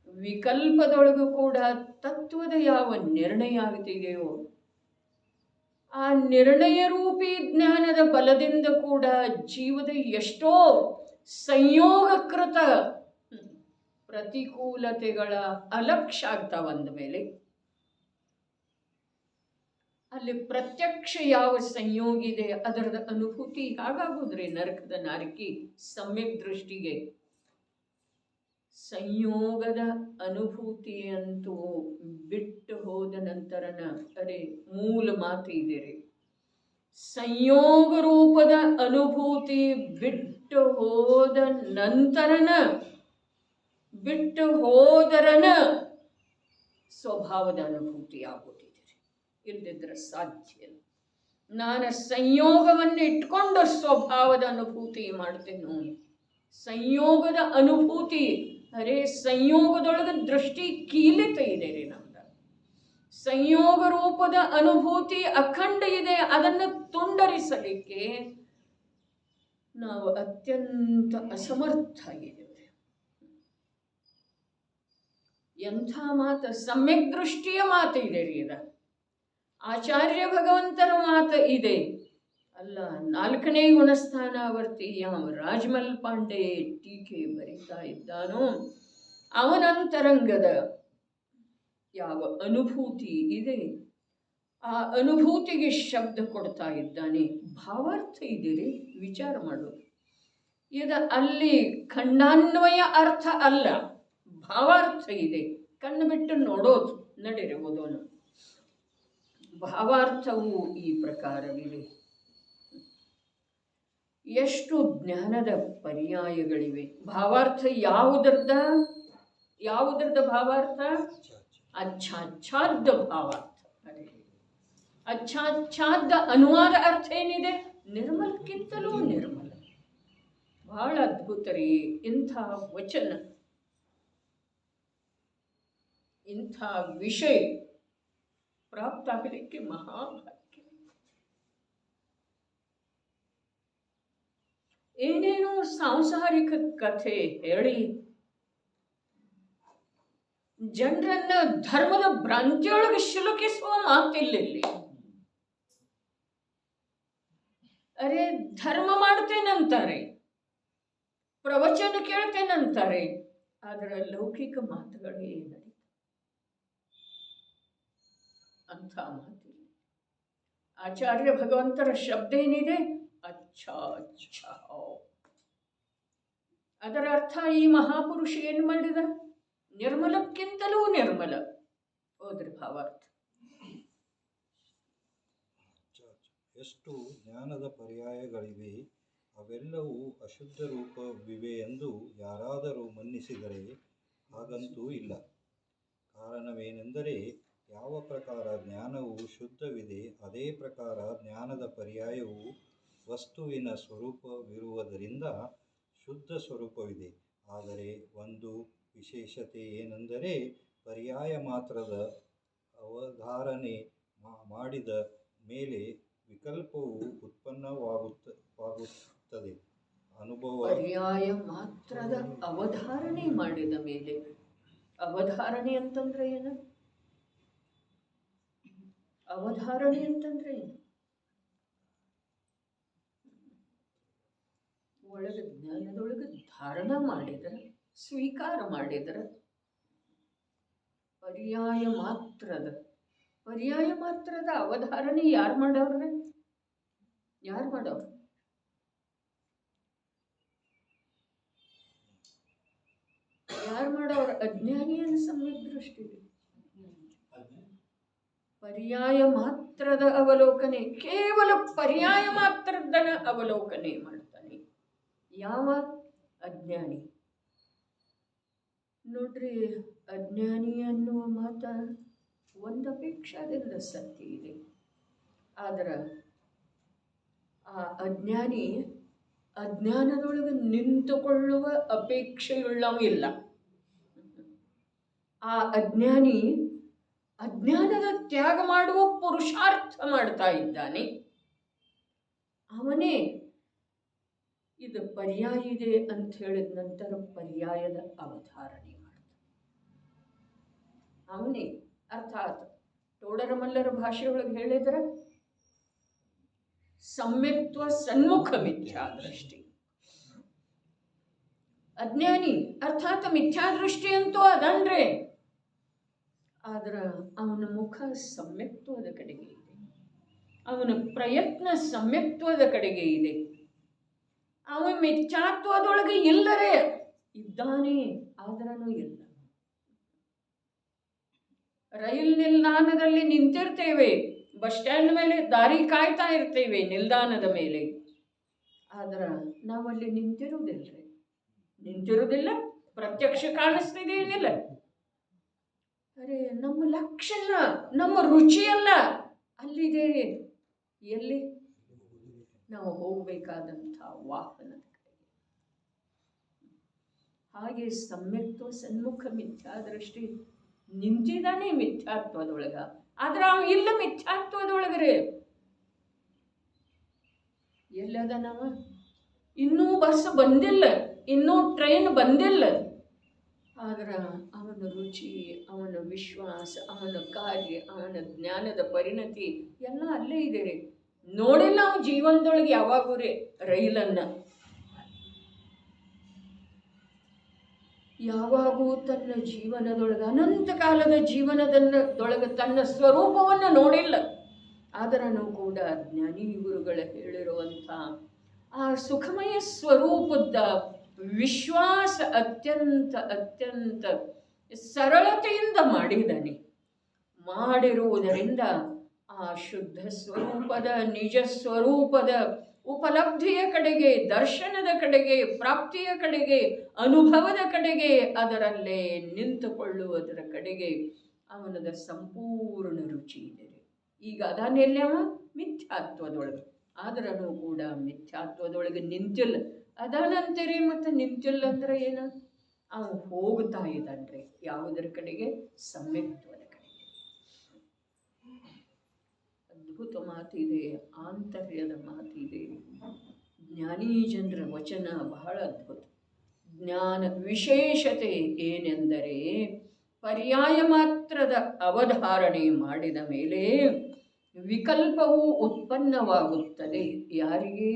ವಿಕಲ್ಪದೊಳಗೂ ಕೂಡ ತತ್ವದ ಯಾವ ನಿರ್ಣಯ ಆಗ್ತಿದೆಯೋ, ಆ ನಿರ್ಣಯ ರೂಪಿ ಜ್ಞಾನದ ಬಲದಿಂದ ಕೂಡ ಜೀವದ ಎಷ್ಟೋ ಸಂಯೋಗಕೃತ ಪ್ರತಿಕೂಲತೆಗಳ ಅಲಕ್ಷ್ಯ ಆಗ್ತಾವಂದ ಮೇಲೆ ಅಲ್ಲಿ ಪ್ರತ್ಯಕ್ಷ ಯಾವ ಸಂಯೋಗ ಇದೆ ಅದರದ ಅನುಭೂತಿ ಹಾಗಾಗುದ್ರಿ. ನರಕದ ನಾರಕಿ ಸಮ್ಯಕ್ ದೃಷ್ಟಿಗೆ ಸಂಯೋಗದ ಅನುಭೂತಿಯಂತೂ ಬಿಟ್ಟು ಹೋದ ನಂತರನ, ಅರೆ ಮೂಲ ಮಾತು ಇದೆ ರೀ, ಸಂಯೋಗ ರೂಪದ ಅನುಭೂತಿ ಬಿಟ್ಟು ಹೋದ ನಂತರನ, ಬಿಟ್ಟು ಹೋದರನ ಸ್ವಭಾವದ ಅನುಭೂತಿ ಆಗುತ್ತಿದೆ. ಇಲ್ಲದಿದ್ರೆ ಸಾಧ್ಯ ಇಲ್ಲ. ನಾನು ಸಂಯೋಗವನ್ನು ಇಟ್ಕೊಂಡು ಸ್ವಭಾವದ ಅನುಭೂತಿ ಮಾಡ್ತೇನೆ. ಸಂಯೋಗದ ಅನುಭೂತಿ, ಅರೆ ಸಂಯೋಗದೊಳಗೆ ದೃಷ್ಟಿ ಕೀಲಿತ ಇದೆ ರೀ ನಮ್ದು. ಸಂಯೋಗ ರೂಪದ ಅನುಭೂತಿ ಅಖಂಡ ಇದೆ. ಅದನ್ನು ತುಂಡರಿಸಲಿಕ್ಕೆ ನಾವು ಅತ್ಯಂತ ಅಸಮರ್ಥ ಆಗಿದ್ದೇವೆ. ಎಂಥ ಮಾತು, ಸಮ್ಯಕ್ ದೃಷ್ಟಿಯ ಮಾತು ಇದೆ ರೀ. ಇದ ಆಚಾರ್ಯ ಭಗವಂತರ ಮಾತು ಇದೆ ಅಲ್ಲ. 4ನೇ ಗುಣಸ್ಥಾನಾವರ್ತಿ ಯಾವ ರಾಜಮಲ್ ಪಾಂಡೆ ಟೀಕೆ ಬರೀತಾ ಇದ್ದಾನೋ, ಅವನಂತರಂಗದ ಯಾವ ಅನುಭೂತಿ ಇದೆ, ಆ ಅನುಭೂತಿಗೆ ಶಬ್ದ ಕೊಡ್ತಾ ಇದ್ದಾನೆ. ಭಾವಾರ್ಥ ಇದೆ ರೀ, ವಿಚಾರ ಮಾಡೋದು. ಇದು ಅಲ್ಲಿ ಖಂಡಾನ್ವಯ ಅರ್ಥ ಅಲ್ಲ, ಭಾವಾರ್ಥ ಇದೆ. ಕಣ್ಣು ಬಿಟ್ಟು ನೋಡೋದು, ನಡೀರಿ ಓದೋನು. ಭಾವಾರ್ಥವು ಈ ಪ್ರಕಾರವಿದೆ. ಎಷ್ಟು ಜ್ಞಾನದ ಪರ್ಯಾಯಗಳಿವೆ. ಭಾವಾರ್ಥ ಯಾವುದರದ ಭಾವಾರ್ಥ? ಅಚ್ಛಾಚ್ಛಾದ ಭಾವಾರ್ಥ. ಅಚ್ಛಾಚ್ಛಾದ ಅನುವಾದ ಅರ್ಥ ಏನಿದೆ? ನಿರ್ಮಲಕ್ಕಿಂತಲೂ ನಿರ್ಮಲ. ಬಹಳ ಅದ್ಭುತ ರೀ ಇಂಥ ವಚನ, ಇಂಥ ವಿಷಯ ಪ್ರಾಪ್ತ ಆಗಲಿಕ್ಕೆ ಮಹಾಭಾಗ್ಯ. ಏನೇನೋ ಸಾಂಸಾರಿಕ ಕಥೆ ಹೇಳಿ ಜನರನ್ನ ಧರ್ಮದ ಭ್ರಾಂತಿಯೊಳಗೆ ಸಿಲುಕಿಸುವ ಮಾತಿಲ್ಲಿ. ಅರೆ ಧರ್ಮ ಮಾಡ್ತೇನಂತಾರೆ, ಪ್ರವಚನ ಕೇಳ್ತೇನಂತಾರೆ, ಆದರೆ ಲೌಕಿಕ ಮಾತುಗಳೇ ನಡೀತವೆ. ಅಂಥ ಮಾತಿಲ್ಲ. ಆಚಾರ್ಯ ಭಗವಂತರ ಶಬ್ದ ಏನಿದೆ? ಅಚ್ಛಾ ಅಚ್ಛಾ. ಅದರ ಅರ್ಥ ಈ ಮಹಾಪುರುಷ ಏನು ಮಾಡಿದ? ನಿರ್ಮಲಕ್ಕಿಂತಲೂ ನಿರ್ಮಲ. ಹೋದ್ರಿ ಭಾವಾರ್ಥ. ಎಷ್ಟು ಜ್ಞಾನದ ಪರ್ಯಾಯಗಳಿವೆ, ಅವೆಲ್ಲವೂ ಅಶುದ್ಧ ರೂಪವಿವೆ ಎಂದು ಯಾರಾದರೂ ಮನ್ನಿಸಿದರೆ ಹಾಗಂತೂ ಇಲ್ಲ. ಕಾರಣವೇನೆಂದರೆ ಯಾವ ಪ್ರಕಾರ ಜ್ಞಾನವು ಶುದ್ಧವಿದೆ ಅದೇ ಪ್ರಕಾರ ಜ್ಞಾನದ ಪರ್ಯಾಯವು ವಸ್ತುವಿನ ಸ್ವರೂಪವಿರುವುದರಿಂದ ಶುದ್ಧ ಸ್ವರೂಪವಿದೆ. ಆದರೆ ಒಂದು ವಿಶೇಷತೆ ಏನೆಂದರೆ ಪರ್ಯಾಯ ಮಾತ್ರದ ಅವಧಾರಣೆ ಮಾಡಿದ ಮೇಲೆ ವಿಕಲ್ಪವು ಉತ್ಪನ್ನವಾಗುತ್ತದೆ. ಅನುಭವ ಪರ್ಯಾಯ ಮಾತ್ರದ ಅವಧಾರಣೆ ಮಾಡಿದ ಮೇಲೆ, ಅವಧಾರಣೆ ಅಂತಂದ್ರೆ ಏನು? ಅವಧಾರಣೆ ಅಂತಂದ್ರೆ ಏನು? ಒಳಗೆ ಜ್ಞಾನದೊಳಗೆ ಧಾರಣ ಮಾಡಿದರೆ, ಸ್ವೀಕಾರ ಮಾಡಿದರೆ ಪರ್ಯಾಯ ಮಾತ್ರದ ಅವಧಾರಣೆ ಯಾರು ಮಾಡವ್ರೆ? ಯಾರು ಮಾಡವ್ರು? ಯಾರು ಮಾಡವ್ರ? ಅಜ್ಞಾನಿಯನ್ನು ಸಮ್ಯಕ್ ದೃಷ್ಟಿ. ಪರ್ಯಾಯ ಮಾತ್ರದ ಅವಲೋಕನೆ, ಕೇವಲ ಪರ್ಯಾಯ ಮಾತ್ರದನ ಅವಲೋಕನೆ ಮಾಡ್ತಾನೆ. ಯಾವ? ಅಜ್ಞಾನಿ. ನೋಡ್ರಿ, ಅಜ್ಞಾನಿ ಅನ್ನುವ ಮಾತ ಒಂದು ಅಪೇಕ್ಷಾದಿಂದ ಸತ್ಯ ಇದೆ. ಆದ್ರೆ ಆ ಅಜ್ಞಾನಿ ಅಜ್ಞಾನದೊಳಗೆ ನಿಂತುಕೊಳ್ಳುವ ಅಪೇಕ್ಷೆಯುಳ್ಳವೂ ಇಲ್ಲ. ಆ ಅಜ್ಞಾನಿ ಅಜ್ಞಾನದ ತ್ಯಾಗ ಮಾಡುವ ಪುರುಷಾರ್ಥ ಮಾಡ್ತಾ ಇದ್ದಾನೆ. ಅವನೇ ಇದು ಪರ್ಯಾಯ ಇದೆ ಅಂತ ಹೇಳಿದ ನಂತರ ಪರ್ಯಾಯದ ಅವಧಾರಣೆ ಮಾಡ್ತಾನೆ. ಅವನೇ ಅರ್ಥಾತ್ ಟೋಡರ ಮಲ್ಲರ ಭಾಷೆಯೊಳಗೆ ಹೇಳಿದ್ರೆ ಸಮ್ಯಕ್ತ್ವ ಸನ್ಮುಖ ಮಿಥ್ಯಾದೃಷ್ಟಿ. ಅಜ್ಞಾನಿ ಅರ್ಥಾತ್ ಮಿಥ್ಯಾದೃಷ್ಟಿ ಅಂತೂ ಅದನ್ರೆ, ಆದ್ರೆ ಅವನ ಮುಖ ಸಮ್ಯಕ್ತ್ವದ ಕಡೆಗೆ ಇದೆ, ಅವನ ಪ್ರಯತ್ನ ಸಮ್ಯಕ್ತ್ವದ ಕಡೆಗೆ ಇದೆ. ಅವ ಮಿಥ್ಯಾತ್ವದೊಳಗೆ ಇಲ್ಲರೇ ಇದ್ದಾನೆ, ಆದ್ರೂ ಇಲ್ಲ. ರೈಲ್ ನಿಲ್ದಾಣದಲ್ಲಿ ನಿಂತಿರ್ತೇವೆ, ಬಸ್ ಸ್ಟ್ಯಾಂಡ್ ಮೇಲೆ ದಾರಿ ಕಾಯ್ತಾ ಇರ್ತೇವೆ ನಿಲ್ದಾಣದ ಮೇಲೆ, ಆದ್ರೆ ನಾವಲ್ಲಿ ನಿಂತಿರುವುದಿಲ್ಲ, ಪ್ರತ್ಯಕ್ಷ ಕಾಣಿಸ್ತಿದೆ ಏನಿಲ್ಲ. ಅರೆ, ನಮ್ಮ ಲಕ್ಷಣ, ನಮ್ಮ ರುಚಿಯಲ್ಲ ಅಲ್ಲಿದೆ. ಎಲ್ಲಿ? ನಾವು ಹೋಗಬೇಕಾದಂಥ ವಾಹನದ ಕಡೆಗೆ. ಹಾಗೆ ಸಮ್ಯಕ್ತ್ವ ಸನ್ಮುಖ ಮಿಥ್ಯಾದೃಷ್ಟಿ ನಿಂತಿದ್ದಾನೆ ಮಿಥ್ಯಾತ್ವದೊಳಗ, ಆದ್ರೆ ಅವ ಇಲ್ಲ ಮಿಥ್ಯಾತ್ವದೊಳಗ್ರೆ. ಎಲ್ಲದ ನಾವ? ಇನ್ನೂ ಬಸ್ ಬಂದಿಲ್ಲ, ಇನ್ನೂ ಟ್ರೈನ್ ಬಂದಿಲ್ಲ, ಆದ್ರೆ ಅವನ ರುಚಿ, ಅವನ ವಿಶ್ವಾಸ, ಅವನ ಕಾರ್ಯ, ಅವನ ಜ್ಞಾನದ ಪರಿಣತಿ ಎಲ್ಲ ಅಲ್ಲೇ ಇದೆ ರೀ. ನೋಡಿಲ್ಲ ಅವನ ಜೀವನದೊಳಗೆ ಯಾವಾಗೂ ರೀ ರೈಲನ್ನ. ಯಾವಾಗೂ ತನ್ನ ಜೀವನದೊಳಗೆ, ಅನಂತ ಕಾಲದ ಜೀವನದೊಳಗೆ ತನ್ನ ಸ್ವರೂಪವನ್ನು ನೋಡಿಲ್ಲ. ಆದರೂ ಕೂಡ ಜ್ಞಾನಿ ಗುರುಗಳ ಹೇಳಿರುವಂಥ ಆ ಸುಖಮಯ ಸ್ವರೂಪದ ವಿಶ್ವಾಸ ಅತ್ಯಂತ ಸರಳತೆಯಿಂದ ಮಾಡಿರುವುದರಿಂದ ಆ ಶುದ್ಧ ಸ್ವರೂಪದ ನಿಜ ಸ್ವರೂಪದ ಉಪಲಬ್ಧಿಯ ಕಡೆಗೆ, ದರ್ಶನದ ಕಡೆಗೆ, ಪ್ರಾಪ್ತಿಯ ಕಡೆಗೆ, ಅನುಭವದ ಕಡೆಗೆ, ಅದರಲ್ಲೇ ನಿಂತುಕೊಳ್ಳುವುದರ ಕಡೆಗೆ ಅವನದ ಸಂಪೂರ್ಣ ರುಚಿ ಇದೆ. ಈಗ ಅದಾನೆಲ್ಲವ ಮಿಥ್ಯಾತ್ವದೊಳಗೆ, ಆದ್ರೂ ಕೂಡ ಮಿಥ್ಯಾತ್ವದೊಳಗೆ ನಿಂತಿಲ್ಲ. ಅದಾನಂತರಿ ಮತ್ತು ನಿಂತಿಲ್ಲ ಅಂದ್ರೆ ಏನು? ಅವನು ಹೋಗ್ತಾ ಇದ್ದಾನ್ರಿ ಯಾವುದರ ಕಡೆಗೆ? ಸಮ್ಯಕ್ತ್ವದ ಕಡೆಗೆ. ಅದ್ಭುತ ಮಾತಿದೆ, ಆಂತರ್ಯದ ಮಾತಿದೆ. ಜ್ಞಾನಿ ಜನರ ವಚನ ಬಹಳ ಅದ್ಭುತ. ಜ್ಞಾನ ವಿಶೇಷತೆ ಏನೆಂದರೆ ಪರ್ಯಾಯ ಮಾತ್ರದ ಅವಧಾರಣೆ ಮಾಡಿದ ಮೇಲೆ ವಿಕಲ್ಪವು ಉತ್ಪನ್ನವಾಗುತ್ತದೆ. ಯಾರಿಗೆ?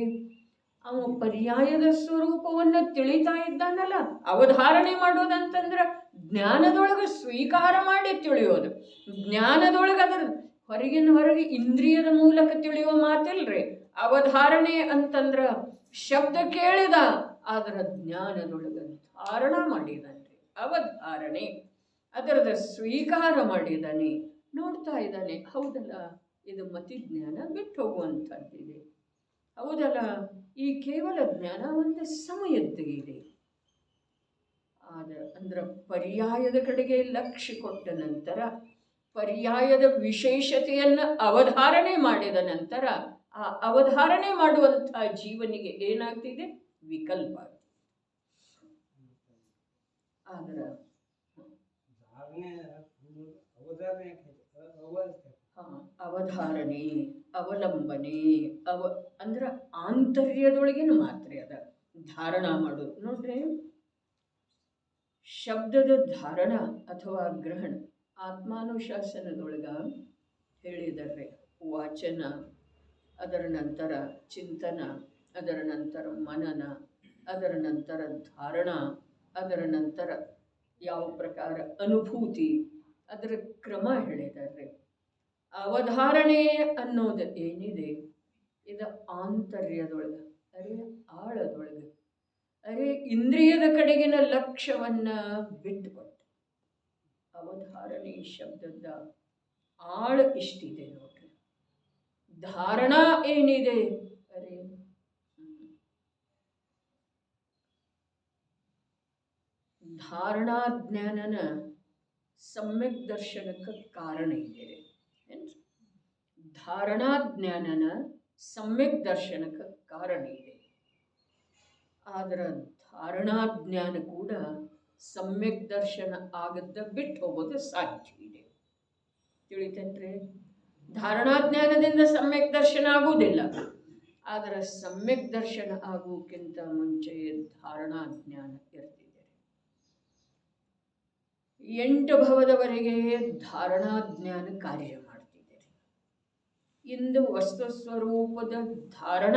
ಅವ ಪರ್ಯಾಯದ ಸ್ವರೂಪವನ್ನು ತಿಳಿತಾ ಇದ್ದಾನಲ್ಲ. ಅವಧಾರಣೆ ಮಾಡೋದಂತಂದ್ರೆ ಜ್ಞಾನದೊಳಗೆ ಸ್ವೀಕಾರ ಮಾಡಿ ತಿಳಿಯೋದು. ಜ್ಞಾನದೊಳಗೆ ಅದರ ಹೊರಗೆ ಇಂದ್ರಿಯದ ಮೂಲಕ ತಿಳಿಯುವ ಮಾತಿಲ್ರಿ. ಅವಧಾರಣೆ ಅಂತಂದ್ರೆ ಶಬ್ದ ಕೇಳಿದ, ಅದರ ಜ್ಞಾನದೊಳಗೆ ಧಾರಣ ಮಾಡಿದಾನ್ರಿ. ಅವಧಾರಣೆ ಅದರದ ಸ್ವೀಕಾರ ಮಾಡಿದ್ದಾನೆ, ನೋಡ್ತಾ ಇದ್ದಾನೆ. ಹೌದಲ್ಲ, ಇದು ಮತಿಜ್ಞಾನ ಬಿಟ್ಟು ಹೋಗುವಂಥದ್ದಿದೆ. ಹೌದಲ್ಲ, ಈ ಕೇವಲ ಜ್ಞಾನ ಒಂದು ಸಮಯದ್ದು ಇದೆ. ಅಂದ್ರೆ ಪರ್ಯಾಯದ ಕಡೆಗೆ ಲಕ್ಷ್ಯ ಕೊಟ್ಟ ನಂತರ ಪರ್ಯಾಯದ ವಿಶೇಷತೆಯನ್ನು ಅವಧಾರಣೆ ಮಾಡಿದ ನಂತರ ಆ ಅವಧಾರಣೆ ಮಾಡುವಂಥ ಜೀವನಿಗೆ ಏನಾಗ್ತಿದೆ? ವಿಕಲ್ಪ. ಆದ್ರೆ ಅವಧಾರಣೆ, ಅವಲಂಬನೆ, ಅಂದ್ರೆ ಆಂತರ್ಯದೊಳಗಿನ ಮಾತ್ರ ಅದ ಧಾರಣ ಮಾಡೋದು. ನೋಡ್ರಿ, ಶಬ್ದದ ಧಾರಣ ಅಥವಾ ಗ್ರಹಣ ಆತ್ಮಾನುಶಾಸನದೊಳಗ ಹೇಳಿದರೆ ವಾಚನ, ಅದರ ನಂತರ ಚಿಂತನ, ಅದರ ನಂತರ ಮನನ, ಅದರ ನಂತರ ಧಾರಣ, ಅದರ ನಂತರ ಯಾವ ಪ್ರಕಾರ ಅನುಭೂತಿ, ಅದರ ಕ್ರಮ ಹೇಳಿದ್ದಾರೆ. ಅವಧಾರಣೆ ಅನ್ನೋದು ಏನಿದೆ ಇದು ಆಂತರ್ಯದೊಳಗೆ, ಅರೆ ಆಳದೊಳಗೆ, ಅರೆ ಇಂದ್ರಿಯದ ಕಡೆಗಿನ ಲಕ್ಷ್ಯವನ್ನ ಬಿಟ್ಟುಕೊಟ್ಟು. ಅವಧಾರಣೆ ಶಬ್ದದ ಆಳ ಇಷ್ಟಿದೆ ನೋಡ್ರಿ. ಧಾರಣಾ ಏನಿದೆ, ಅರೆ ಧಾರಣಾ ಜ್ಞಾನನ ಸಮ್ಯಕ್ ದರ್ಶನಕ್ಕೆ ಕಾರಣ ಇದೆ. ಧಾರಣಾ ಜ್ಞಾನನ ಸಮ್ಯಕ್ ದರ್ಶನಕ್ಕೆ ಕಾರಣ ಇದೆ. ಆದ್ರೆ ಧಾರಣಾ ಜ್ಞಾನ ಕೂಡ ಸಮ್ಯಕ್ ದರ್ಶನ ಆಗದ ಬಿಟ್ಟು ಹೋಗೋದು ಸಾಧ್ಯ ಇದೆ. ತಿಳಿತೇನ್ರಿ? ಧಾರಣಾ ಜ್ಞಾನದಿಂದ ಸಮ್ಯಕ್ ದರ್ಶನ ಆಗುವುದಿಲ್ಲ. ಆದರೆ ಸಮ್ಯಕ್ ದರ್ಶನ ಆಗೋಕ್ಕಿಂತ ಮುಂಚೆ ಧಾರಣಾ ಜ್ಞಾನ ಇರ್ತಿದೆ. 8 ಭವದವರೆಗೆ ಧಾರಣಾ ಜ್ಞಾನ ಕಾರ್ಯ ಮಾಡ್ತಿದೆ. ಇಂದು ವಸ್ತು ಸ್ವರೂಪದ ಧಾರಣ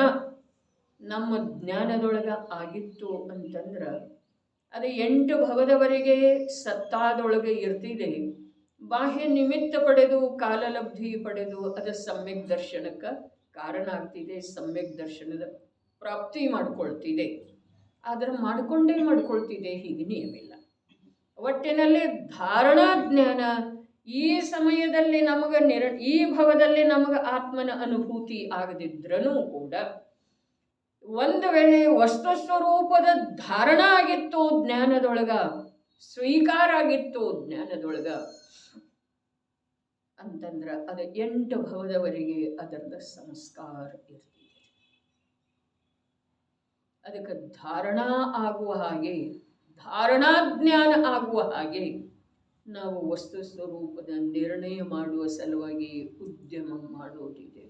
ನಮ್ಮ ಜ್ಞಾನದೊಳಗ ಆಗಿತ್ತು ಅಂತಂದ್ರೆ ಅದು 8 ಭವದವರೆಗೆ ಸತ್ತಾದೊಳಗೆ ಇರ್ತಿದೆ. ಬಾಹ್ಯ ನಿಮಿತ್ತ ಪಡೆದು ಕಾಲಲಬ್ಧಿ ಪಡೆದು ಅದು ಸಮ್ಯಕ್ ದರ್ಶನಕ್ಕೆ ಕಾರಣ ಆಗ್ತಿದೆ, ಸಮ್ಯಕ್ ದರ್ಶನದ ಪ್ರಾಪ್ತಿ ಮಾಡ್ಕೊಳ್ತಿದೆ. ಆದರೆ ಮಾಡ್ಕೊಳ್ತಿದೆ, ಹೀಗೆ ನಿಯಮಿಲ್ಲ. ಒಟ್ಟಿನಲ್ಲಿ ಧಾರಣಾ ಜ್ಞಾನ ಈ ಸಮಯದಲ್ಲಿ ನಮಗೆ ಈ ಭವದಲ್ಲಿ ನಮಗೆ ಆತ್ಮನ ಅನುಭೂತಿ ಆಗದಿದ್ರೂ ಕೂಡ ಒಂದು ವೇಳೆ ವಸ್ತು ಸ್ವರೂಪದ ಧಾರಣ ಆಗಿತ್ತು ಜ್ಞಾನದೊಳಗ, ಸ್ವೀಕಾರ ಆಗಿತ್ತು ಜ್ಞಾನದೊಳಗ ಅಂತಂದ್ರೆ ಅದು 8 ಭವದವರೆಗೆ ಅದರದ ಸಂಸ್ಕಾರ ಇರ್ತಿದೆ. ಅದಕ್ಕೆ ಧಾರಣಾ ಆಗುವ ಹಾಗೆ, ಧಾರಣಾ ಜ್ಞಾನ ಆಗುವ ಹಾಗೆ ನಾವು ವಸ್ತು ಸ್ವರೂಪದ ನಿರ್ಣಯ ಮಾಡುವ ಸಲುವಾಗಿ ಉದ್ಯಮ ಮಾಡೋದಿದೆ.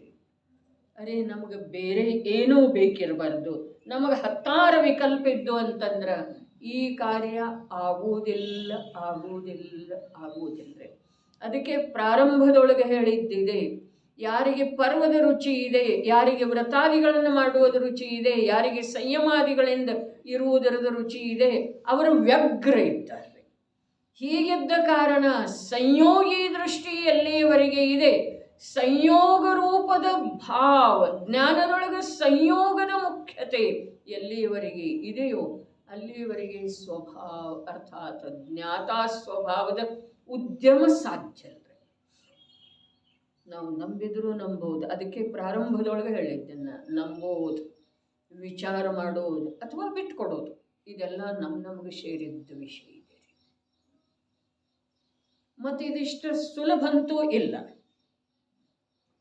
ಅರೆ ನಮಗೆ ಬೇರೆ ಏನೂ ಬೇಕಿರಬಾರ್ದು, ನಮಗೆ 10 ವಿಕಲ್ಪ ಇದ್ದು ಅಂತಂದ್ರೆ ಈ ಕಾರ್ಯ ಆಗುವುದಿಲ್ಲ. ಅದಕ್ಕೆ ಪ್ರಾರಂಭದೊಳಗೆ ಹೇಳಿದ್ದಿದೆ, ಯಾರಿಗೆ ಪರ್ವದ ರುಚಿ ಇದೆ, ಯಾರಿಗೆ ವ್ರತಾದಿಗಳನ್ನು ಮಾಡುವುದ ರುಚಿ ಇದೆ, ಯಾರಿಗೆ ಸಂಯಮಾದಿಗಳಿಂದ ಇರುವುದರದ ರುಚಿ ಇದೆ, ಅವರು ವ್ಯಗ್ರ ಇದ್ದಾರೆ. ಹೀಗಿದ್ದ ಕಾರಣ ಸಂಯೋಗಿ ದೃಷ್ಟಿ ಎಲ್ಲಿಯವರೆಗೆ ಇದೆ, ಸಂಯೋಗ ರೂಪದ ಭಾವ ಜ್ಞಾನದೊಳಗೆ ಸಂಯೋಗದ ಮುಖ್ಯತೆ ಎಲ್ಲಿಯವರೆಗೆ ಇದೆಯೋ ಅಲ್ಲಿಯವರೆಗೆ ಸ್ವಭಾವ ಅರ್ಥಾತ್ ಜ್ಞಾತಾ ಸ್ವಭಾವದ ಉದ್ಯಮ ಸಾಧ್ಯ ಅಲ್ರಿ. ನಾವು ನಂಬಿದ್ರು ನಂಬೋದು. ಅದಕ್ಕೆ ಪ್ರಾರಂಭದೊಳಗೆ ಹೇಳಿದ್ದನ್ನ ನಂಬೋದು, ವಿಚಾರ ಮಾಡೋದು ಅಥವಾ ಬಿಟ್ಕೊಡೋದು, ಇದೆಲ್ಲ ನಮಗೆ ಸೇರಿದ್ದ ವಿಷಯ ಇದೆ. ಮತ್ತು ಇದಿಷ್ಟು ಸುಲಭಂತೂ ಇಲ್ಲ.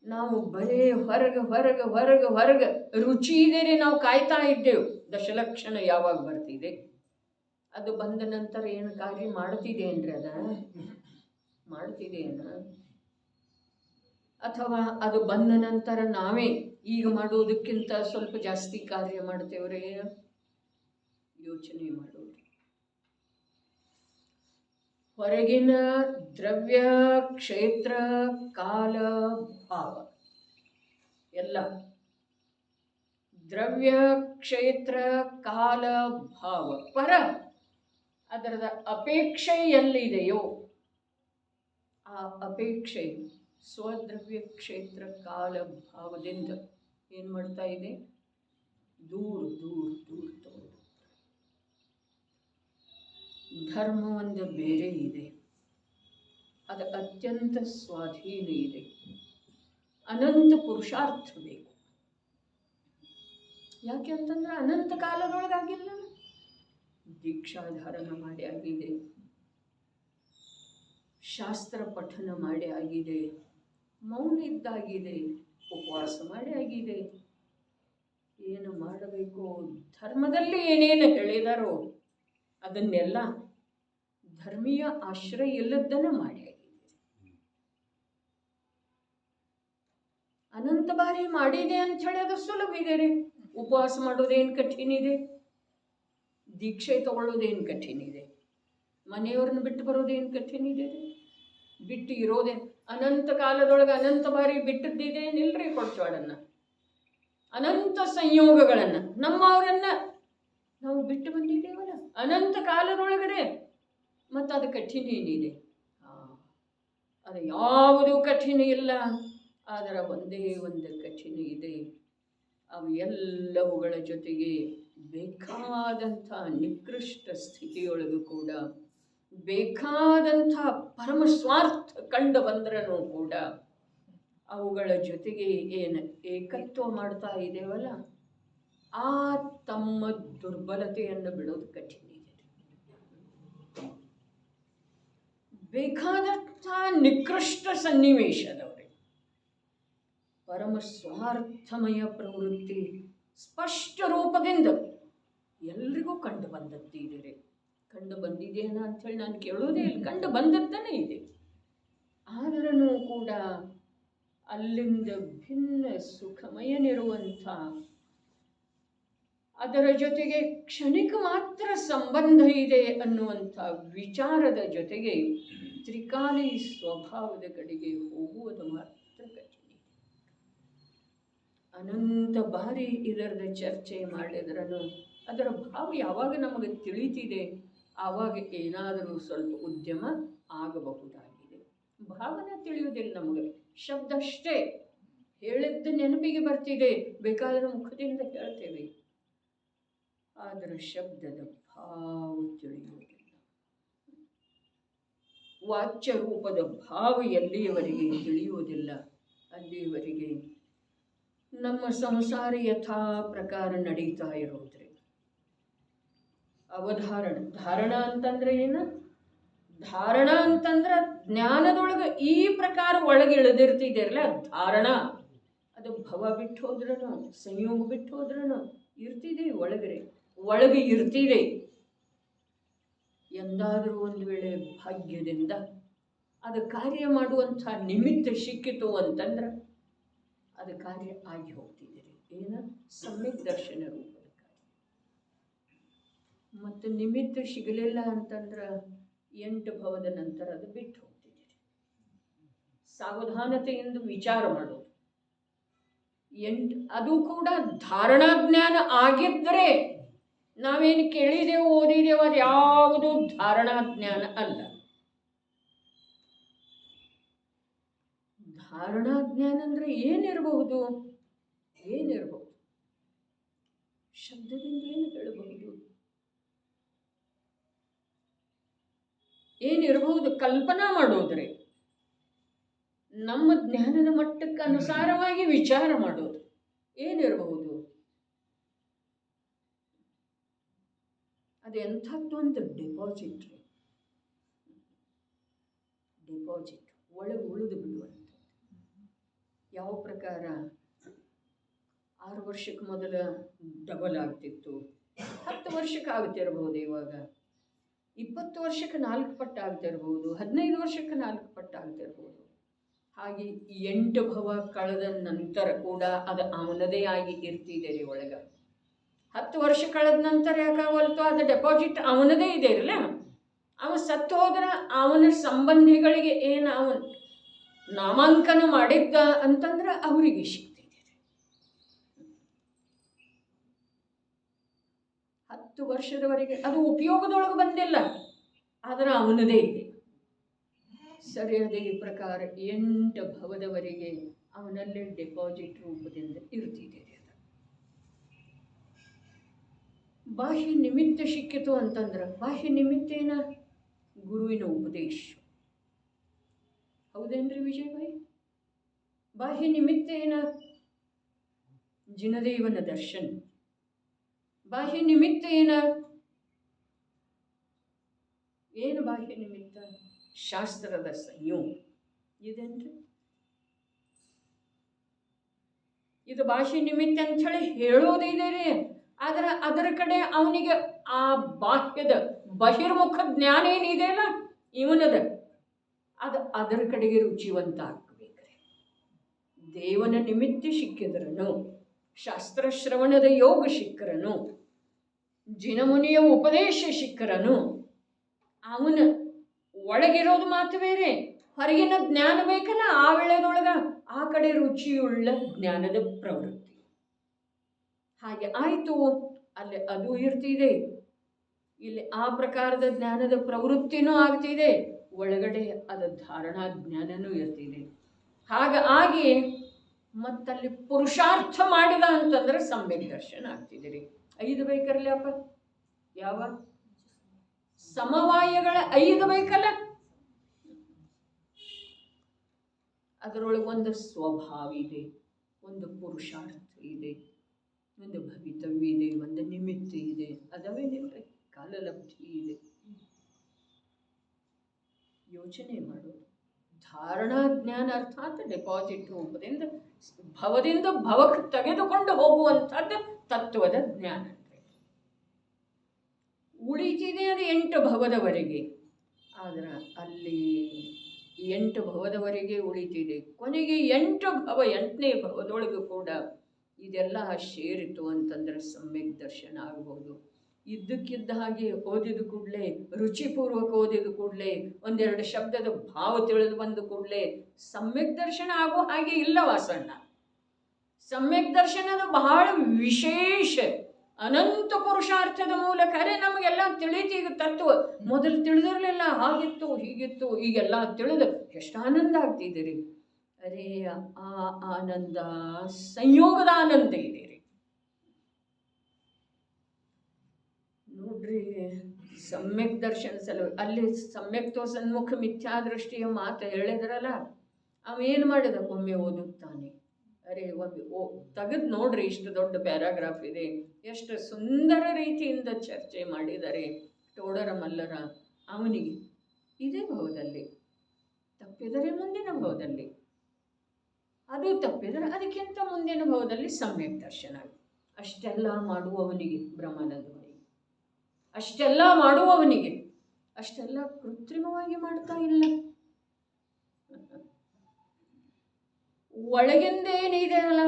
ನಾವು ಬರೇ ಹೊರಗೆ ರುಚಿ ಇದೆ ನಾವು ಕಾಯ್ತಾ ಇದ್ದೇವೆ. ದಶಲಕ್ಷಣ ಯಾವಾಗ ಬರ್ತಿದೆ, ಅದು ಬಂದ ನಂತರ ಏನು ಕಾರ್ಯ ಮಾಡ್ತಿದೆ ಅಂದ್ರೆ ಮಾಡ್ತಿದೆಯೇನ, ಅಥವಾ ಅದು ಬಂದ ನಂತರ ನಾವೇ ಈಗ ಮಾಡೋದಕ್ಕಿಂತ ಸ್ವಲ್ಪ ಜಾಸ್ತಿ ಕಾರ್ಯ ಮಾಡ್ತೇವ್ರೆ? ಯೋಚನೆ ಮಾಡೋದು. ಹೊರಗಿನ ದ್ರವ್ಯ ಕ್ಷೇತ್ರ ಕಾಲ ಭಾವ ಎಲ್ಲ, ದ್ರವ್ಯ ಕ್ಷೇತ್ರ ಕಾಲ ಭಾವ ಪರ, ಅದರದ ಅಪೇಕ್ಷೆ ಎಲ್ಲಿದೆಯೋ ಆ ಅಪೇಕ್ಷೆ ಸ್ವದ್ರವ್ಯ ಕ್ಷೇತ್ರ ಕಾಲ ಭಾವದಿಂದ ಏನು ಮಾಡ್ತಾ ಇದೆ? ದೂರ ತಗೊಂಡು. ಧರ್ಮ ಒಂದು ಬೇರೆ ಇದೆ, ಅದು ಅತ್ಯಂತ ಸ್ವಾಧೀನ ಇದೆ. ಅನಂತ ಪುರುಷಾರ್ಥ ಬೇಕು. ಯಾಕೆ ಅಂತಂದ್ರೆ ಅನಂತ ಶಾಸ್ತ್ರ ಪಠನ ಮಾಡಿ ಆಗಿದೆ, ಮೌನ ಇದ್ದಾಗಿದೆ, ಉಪವಾಸ ಮಾಡಿ ಆಗಿದೆ. ಏನು ಮಾಡಬೇಕು? ಧರ್ಮದಲ್ಲಿ ಏನೇನು ಹೇಳಿದಾರೋ ಅದನ್ನೆಲ್ಲ ಧರ್ಮೀಯ ಆಶ್ರಯ ಇಲ್ಲದನ್ನು ಮಾಡಿ ಆಗಿದೆ. ಅನಂತ ಬಾರಿ ಮಾಡಿದೆ ಅಂತ ಹೇಳಿ ಅದು ಸುಲಭ ಇದೆ ರೀ. ಉಪವಾಸ ಮಾಡೋದೇನು ಕಠಿಣ ಇದೆ? ದೀಕ್ಷೆ ತಗೊಳ್ಳೋದೇನು ಕಠಿಣ ಇದೆ? ಮನೆಯವ್ರನ್ನ ಬಿಟ್ಟು ಬರೋದೇನು ಕಠಿಣ ಇದೆ? ಬಿಟ್ಟು ಇರೋದೇ ಅನಂತ ಕಾಲದೊಳಗೆ ಅನಂತ ಬಾರಿ ಬಿಟ್ಟದ್ದೇನಿಲ್ರಿ. ಕೊಡ್ಚೋಳನ್ನ ಅನಂತ ಸಂಯೋಗಗಳನ್ನು ನಮ್ಮವರನ್ನ ನಾವು ಬಿಟ್ಟು ಬಂದಿದ್ದೇವಲ್ಲ ಅನಂತ ಕಾಲದೊಳಗಡೆ. ಮತ್ತು ಅದು ಕಠಿಣ ಏನಿದೆ? ಅದು ಯಾವುದೂ ಕಠಿಣ ಇಲ್ಲ. ಆದರೆ ಒಂದೇ ಒಂದು ಕಠಿಣ ಇದೆ. ಅವು ಎಲ್ಲವುಗಳ ಜೊತೆಗೆ ಬೇಕಾದಂಥ ನಿಕೃಷ್ಟ ಸ್ಥಿತಿಯೊಳಗೂ ಕೂಡ ಬೇಕಾದಂಥ ಪರಮ ಸ್ವಾರ್ಥ ಕಂಡು ಬಂದ್ರೂ ಕೂಡ ಅವುಗಳ ಜೊತೆಗೆ ಏನು ಏಕತ್ವ ಮಾಡ್ತಾ ಇದ್ದೇವಲ್ಲ, ಆ ತಮ್ಮ ದುರ್ಬಲತೆಯನ್ನು ಬಿಡೋದು ಕಠಿಣ ಇದೆ. ಬೇಕಾದಂಥ ನಿಕೃಷ್ಟ ಸನ್ನಿವೇಶದವರೇ ಪರಮ ಸ್ವಾರ್ಥಮಯ ಪ್ರವೃತ್ತಿ ಸ್ಪಷ್ಟ ರೂಪದಿಂದ ಎಲ್ರಿಗೂ ಕಂಡು ಬಂದದ್ದಿದೆ. ಕಂಡು ಬಂದಿದೆಯೇನ ಅಂಥೇಳಿ ನಾನು ಕೇಳೋದೇ ಇಲ್ಲ, ಕಂಡು ಬಂದದ್ದನೇ ಇದೆ. ಆದರೂ ಕೂಡ ಅಲ್ಲಿಂದ ಭಿನ್ನ ಸುಖಮಯನಿರುವಂಥ, ಅದರ ಜೊತೆಗೆ ಕ್ಷಣಿಕ ಮಾತ್ರ ಸಂಬಂಧ ಇದೆ ಅನ್ನುವಂಥ ವಿಚಾರದ ಜೊತೆಗೆ ತ್ರಿಕಾಲಿ ಸ್ವಭಾವದ ಕಡೆಗೆ ಹೋಗುವುದು ಮಾತ್ರ ಕಠಿಣ. ಅನಂತ ಬಾರಿ ಇದರದ ಚರ್ಚೆ ಮಾಡಿದ್ರೂ ಅದರ ಭಾವ ಯಾವಾಗ ನಮಗೆ ತಿಳಿತಿದೆ ಆವಾಗ ಏನಾದರೂ ಸ್ವಲ್ಪ ಉದ್ಯಮ ಆಗಬಹುದಾಗಿದೆ. ಭಾವನೆ ತಿಳಿಯುವುದಿಲ್ಲ ನಮಗೆ, ಶಬ್ದ ಅಷ್ಟೇ ಹೇಳಿದ್ದು ನೆನಪಿಗೆ ಬರ್ತಿದೆ, ಬೇಕಾದರೆ ಮುಖದಿಂದ ಹೇಳ್ತೇವೆ, ಆದರೆ ಶಬ್ದದ ಭಾವ ತಿಳಿಯುವುದಿಲ್ಲ. ವಾಚ್ಯ ರೂಪದ ಭಾವ ಎಲ್ಲಿಯವರೆಗೆ ತಿಳಿಯುವುದಿಲ್ಲ ಅಲ್ಲಿಯವರೆಗೆ ನಮ್ಮ ಸಂಸಾರ ಯಥಾ ಪ್ರಕಾರ ನಡೀತಾ ಇರೋದ್ರಿ. ಅವಧಾರಣ, ಧಾರಣ ಅಂತಂದ್ರೆ ಏನು? ಧಾರಣ ಅಂತಂದ್ರೆ ಜ್ಞಾನದೊಳಗೆ ಈ ಪ್ರಕಾರ ಒಳಗೆ ಇಳಿದಿರ್ತಿದ್ದೀರಲ್ಲ, ಧಾರಣ. ಅದು ಭವ ಬಿಟ್ಟು ಹೋದ್ರೂ ಸಂಯೋಗ ಬಿಟ್ಟು ಹೋದ್ರೂ ಇರ್ತಿದೆ ಒಳಗೆ ಇರ್ತಿದೆ. ಎಂದಾದರೂ ಒಂದು ವೇಳೆ ಭಾಗ್ಯದಿಂದ ಅದು ಕಾರ್ಯ ಮಾಡುವಂಥ ನಿಮಿತ್ತ ಸಿಕ್ಕಿತು ಅಂತಂದ್ರೆ ಅದು ಕಾರ್ಯ ಆಗಿ ಹೋಗ್ತಿದ್ದೀರಿ. ಏನು? ಸಮ್ಯಕ್ ದರ್ಶನ ರೂಪದ ಕಾರ್ಯ. ಮತ್ತು ನಿಮಿತ್ತ ಸಿಗಲಿಲ್ಲ ಅಂತಂದ್ರೆ 8 ಭವದ ನಂತರ ಅದು ಬಿಟ್ಟು ಹೋಗ್ತಿದ್ದೀರಿ. ಸಾವಧಾನತೆಯಿಂದ ವಿಚಾರ ಮಾಡೋದು. ಅದು ಕೂಡ ಧಾರಣಾ ಜ್ಞಾನ ಆಗಿದ್ದರೆ, ನಾವೇನು ಕೇಳಿದೆವು ಓದಿದೆವು ಅದು ಯಾವುದೂ ಧಾರಣಾ ಜ್ಞಾನ ಅಲ್ಲ. ಧಾರಣಾ ಜ್ಞಾನ ಅಂದರೆ ಏನಿರಬಹುದು? ಶಬ್ದದಿಂದ ಏನು ಹೇಳಬಹುದು? ಏನಿರಬಹುದು? ಕಲ್ಪನಾ ಮಾಡೋದ್ರೆ, ನಮ್ಮ ಜ್ಞಾನದ ಮಟ್ಟಕ್ಕೆ ಅನುಸಾರವಾಗಿ ವಿಚಾರ ಮಾಡೋದು ಏನಿರಬಹುದು? ಅದು ಎಂಥದ್ದೊಂದು ಡೆಪಾಸಿಟ್ ಒಳಗೆ ಉಳಿದು ಬಿಡುವಂಥದ್ದು. ಯಾವ ಪ್ರಕಾರ 6 ವರ್ಷಕ್ಕೆ ಮೊದಲ ಡಬಲ್ ಆಗ್ತಿತ್ತು, 10 ವರ್ಷಕ್ಕೆ ಆಗ್ತಿರ್ಬೋದು, ಇವಾಗ 20 ವರ್ಷಕ್ಕೆ 4 ಪಟ್ಟು ಆಗ್ತಿರ್ಬೋದು, 15 ವರ್ಷಕ್ಕೆ 4 ಪಟ್ಟು ಆಗ್ತಿರ್ಬೋದು. ಹಾಗೆ 8 ಭವ ಕಳೆದ ನಂತರ ಕೂಡ ಅದು ಅವನದೇ ಆಗಿ ಇರ್ತಿದೆ ರೀ ಒಳಗೆ. 10 ವರ್ಷ ಕಳೆದ ನಂತರ ಯಾಕಾಗಲ್ತು? ಅದು ಡೆಪಾಸಿಟ್ ಅವನದೇ ಇದೆ ಇರಲ್ಲ. ಅವ ಸತ್ತು ಹೋದ್ರೆ ಅವನ ಸಂಬಂಧಿಗಳಿಗೆ ಏನು ಅವನು ನಾಮಾಂಕನ ಮಾಡಿದ್ದ ಅಂತಂದ್ರೆ ಅವರಿಗೆ ಸಿಗ್ತಿದೆ. 10 ವರ್ಷದವರೆಗೆ ಅದು ಉಪಯೋಗದೊಳಗೆ ಬಂದಿಲ್ಲ, ಆದರೆ ಅವನದೇ ಇದೆ. ಸರಿಯಾದ ಈ ಪ್ರಕಾರ 8 ಭವದವರೆಗೆ ಅವನಲ್ಲೇ ಡೆಪಾಸಿಟ್ ರೂಪದಿಂದ ಇರ್ತಿದೆ. ಬಾಹ್ಯ ನಿಮಿತ್ತ ಸಿಕ್ಕಿತು ಅಂತಂದ್ರೆ, ಬಾಹ್ಯ ನಿಮಿತ್ತ ಏನ? ಗುರುವಿನ ಉಪದೇಶ. ಹೌದೇನ್ರಿ ವಿಜಯ್ ಭಾಯಿ? ಬಾಹ್ಯ ನಿಮಿತ್ತ ಏನ? ಜಿನದೇವನ ದರ್ಶನ. ಬಾಹ್ಯ ನಿಮಿತ್ತ ಏನು ಬಾಹ್ಯ ನಿಮಿತ್ತ? ಶಾಸ್ತ್ರದ ಸಂಯೋಗ ಇದೇನ್ರಿ. ಇದು ಭಾಷೆ ನಿಮಿತ್ತ ಅಂಥೇಳಿ ಹೇಳೋದಿದೆ ರೀ. ಆದರೆ ಅದರ ಕಡೆ ಅವನಿಗೆ ಆ ಬಾಹ್ಯದ ಬಹಿರ್ಮುಖ ಜ್ಞಾನ ಏನಿದೆಯಲ್ಲ ಇವನದ ಅದರ ಕಡೆಗೆ ರುಚಿವಂತ ಆಗ್ಬೇಕ್ರಿ. ದೇವನ ನಿಮಿತ್ತ ಸಿಕ್ಕಿದ್ರನು, ಶಾಸ್ತ್ರಶ್ರವಣದ ಯೋಗ ಸಿಕ್ಕರನು, ಜಿನಮುನಿಯ ಉಪದೇಶ ಸಿಕ್ಕರನು, ಅವನ ಒಳಗಿರೋದು ಮಾತು ಬೇರೆ, ಹೊರಗಿನ ಜ್ಞಾನ ಬೇಕಲ್ಲ. ಆ ವೇಳೆದೊಳಗ ಆ ಕಡೆ ರುಚಿಯುಳ್ಳ ಜ್ಞಾನದ ಪ್ರವೃತ್ತಿ. ಹಾಗೆ ಆಯಿತು, ಅಲ್ಲಿ ಅದು ಇರ್ತಿದೆ, ಇಲ್ಲಿ ಆ ಪ್ರಕಾರದ ಜ್ಞಾನದ ಪ್ರವೃತ್ತಿನೂ ಆಗ್ತಿದೆ, ಒಳಗಡೆ ಅದ ಧಾರಣಾ ಜ್ಞಾನನೂ ಇರ್ತಿದೆ. ಹಾಗಾಗಿ ಮತ್ತಲ್ಲಿ ಪುರುಷಾರ್ಥ ಮಾಡಿದ ಅಂತಂದ್ರೆ ಸಮ್ಯಕ್ ದರ್ಶನ ಆಗ್ತಿದೆ ರೀ. 5 ಬೇಕರ್ಲಿ ಅಪ್ಪ, ಯಾವ ಸಮವಾಯಗಳ 5 ಬೇಕಲ್ಲ. ಅದರೊಳಗೆ ಒಂದು ಸ್ವಭಾವ ಇದೆ, ಒಂದು ಪುರುಷಾರ್ಥ ಇದೆ, ಒಂದು ಭವಿತವ್ಯ ಇದೆ, ಒಂದು ನಿಮಿತ್ತ ಇದೆ, ಅದವೇನಿಲ್ರಿ, ಕಾಲಲಬ್ಧಿ ಇದೆ. ಯೋಚನೆ ಮಾಡೋದು. ಧಾರಣಾ ಜ್ಞಾನ ಅರ್ಥಾತ್ ಡೆಪಾಸಿಟ್ ರೂಪದಿಂದ ಭವದಿಂದ ಭವಕ್ಕೆ ತೆಗೆದುಕೊಂಡು ಹೋಗುವಂಥದ್ದು ತತ್ವದ ಜ್ಞಾನ. ಉಳಿತಿದೆ ಅದು 8 ಭವದವರೆಗೆ. ಆದ್ರೆ ಅಲ್ಲಿ 8 ಭವದವರೆಗೆ ಉಳಿತಿದೆ. ಕೊನೆಗೆ 8 ಭವ, 8ನೇ ಭವದೊಳಗೂ ಕೂಡ ಇದೆಲ್ಲ ಸೇರಿತು ಅಂತಂದ್ರೆ ಸಮ್ಯಕ್ ದರ್ಶನ ಆಗಬಹುದು. ಇದ್ದಕ್ಕಿದ್ದ ಹಾಗೆ ಓದಿದ ಕೂಡಲೇ, ರುಚಿಪೂರ್ವಕ ಓದಿದ ಕೂಡಲೇ, ಒಂದೆರಡು ಶಬ್ದದ ಭಾವ ತಿಳಿದು ಬಂದ ಕೂಡಲೇ ಸಮ್ಯಕ್ ದರ್ಶನ ಆಗೋ ಹಾಗೆ ಇಲ್ಲ ವಾಸಣ್ಣ. ಸಮ್ಯಕ್ ದರ್ಶನದ ಬಹಳ ವಿಶೇಷ ಅನಂತ ಪುರುಷಾರ್ಥದ ಮೂಲಕರೇ ನಮಗೆಲ್ಲ ತಿಳಿತೀಗ ತತ್ವ. ಮೊದಲು ತಿಳಿದಿರಲಿಲ್ಲ, ಹಾಗಿತ್ತು ಹೀಗಿತ್ತು, ಈಗೆಲ್ಲ ತಿಳಿದು ಎಷ್ಟು ಆನಂದ ಆಗ್ತಿದ್ದೀರಿ. ಅರೇ ಆ ಆನಂದ ಸಂಯೋಗದ ಆನಂದ ಇದೆ ರೀ. ನೋಡ್ರಿ, ಸಮ್ಯಕ್ ದರ್ಶನ ಅಲ್ಲಿ ಸಮ್ಯಕ್ ತೋ ಸನ್ಮುಖ ಮಿಥ್ಯಾದೃಷ್ಟಿಯ ಮಾತು ಹೇಳಿದ್ರಲ್ಲ, ಅವೇನು ಮಾಡಿದ, ಒಮ್ಮೆ ಓದುತ್ತಾನೆ. ಅರೆ ಒಮ್ಮೆ ತೆಗೆದು ನೋಡ್ರಿ, ಇಷ್ಟು ದೊಡ್ಡ ಪ್ಯಾರಾಗ್ರಾಫ್ ಇದೆ, ಎಷ್ಟು ಸುಂದರ ರೀತಿಯಿಂದ ಚರ್ಚೆ ಮಾಡಿದ್ದಾರೆ ಟೋಡರ ಮಲ್ಲರ. ಅವನಿಗೆ ಇದೇ ಭಾವದಲ್ಲಿ ತಪ್ಪಿದರೆ ಮುಂದಿನ ಭಾವದಲ್ಲಿ, ಅದು ತಪ್ಪಿದರೆ ಅದಕ್ಕಿಂತ ಮುಂದಿನ ಭಾವದಲ್ಲಿ ಸಮ್ಯಕ್ ದರ್ಶನ. ಅಷ್ಟೆಲ್ಲ ಮಾಡುವವನಿಗೆ ಬ್ರಹ್ಮಾನಂದವನಿಗೆ, ಅಷ್ಟೆಲ್ಲ ಮಾಡುವವನಿಗೆ ಅಷ್ಟೆಲ್ಲ ಕೃತ್ರಿಮವಾಗಿ ಮಾಡ್ತಾ ಇಲ್ಲ. ಒಳಗಿಂದೇನಿದೆ ಅಲ್ಲ,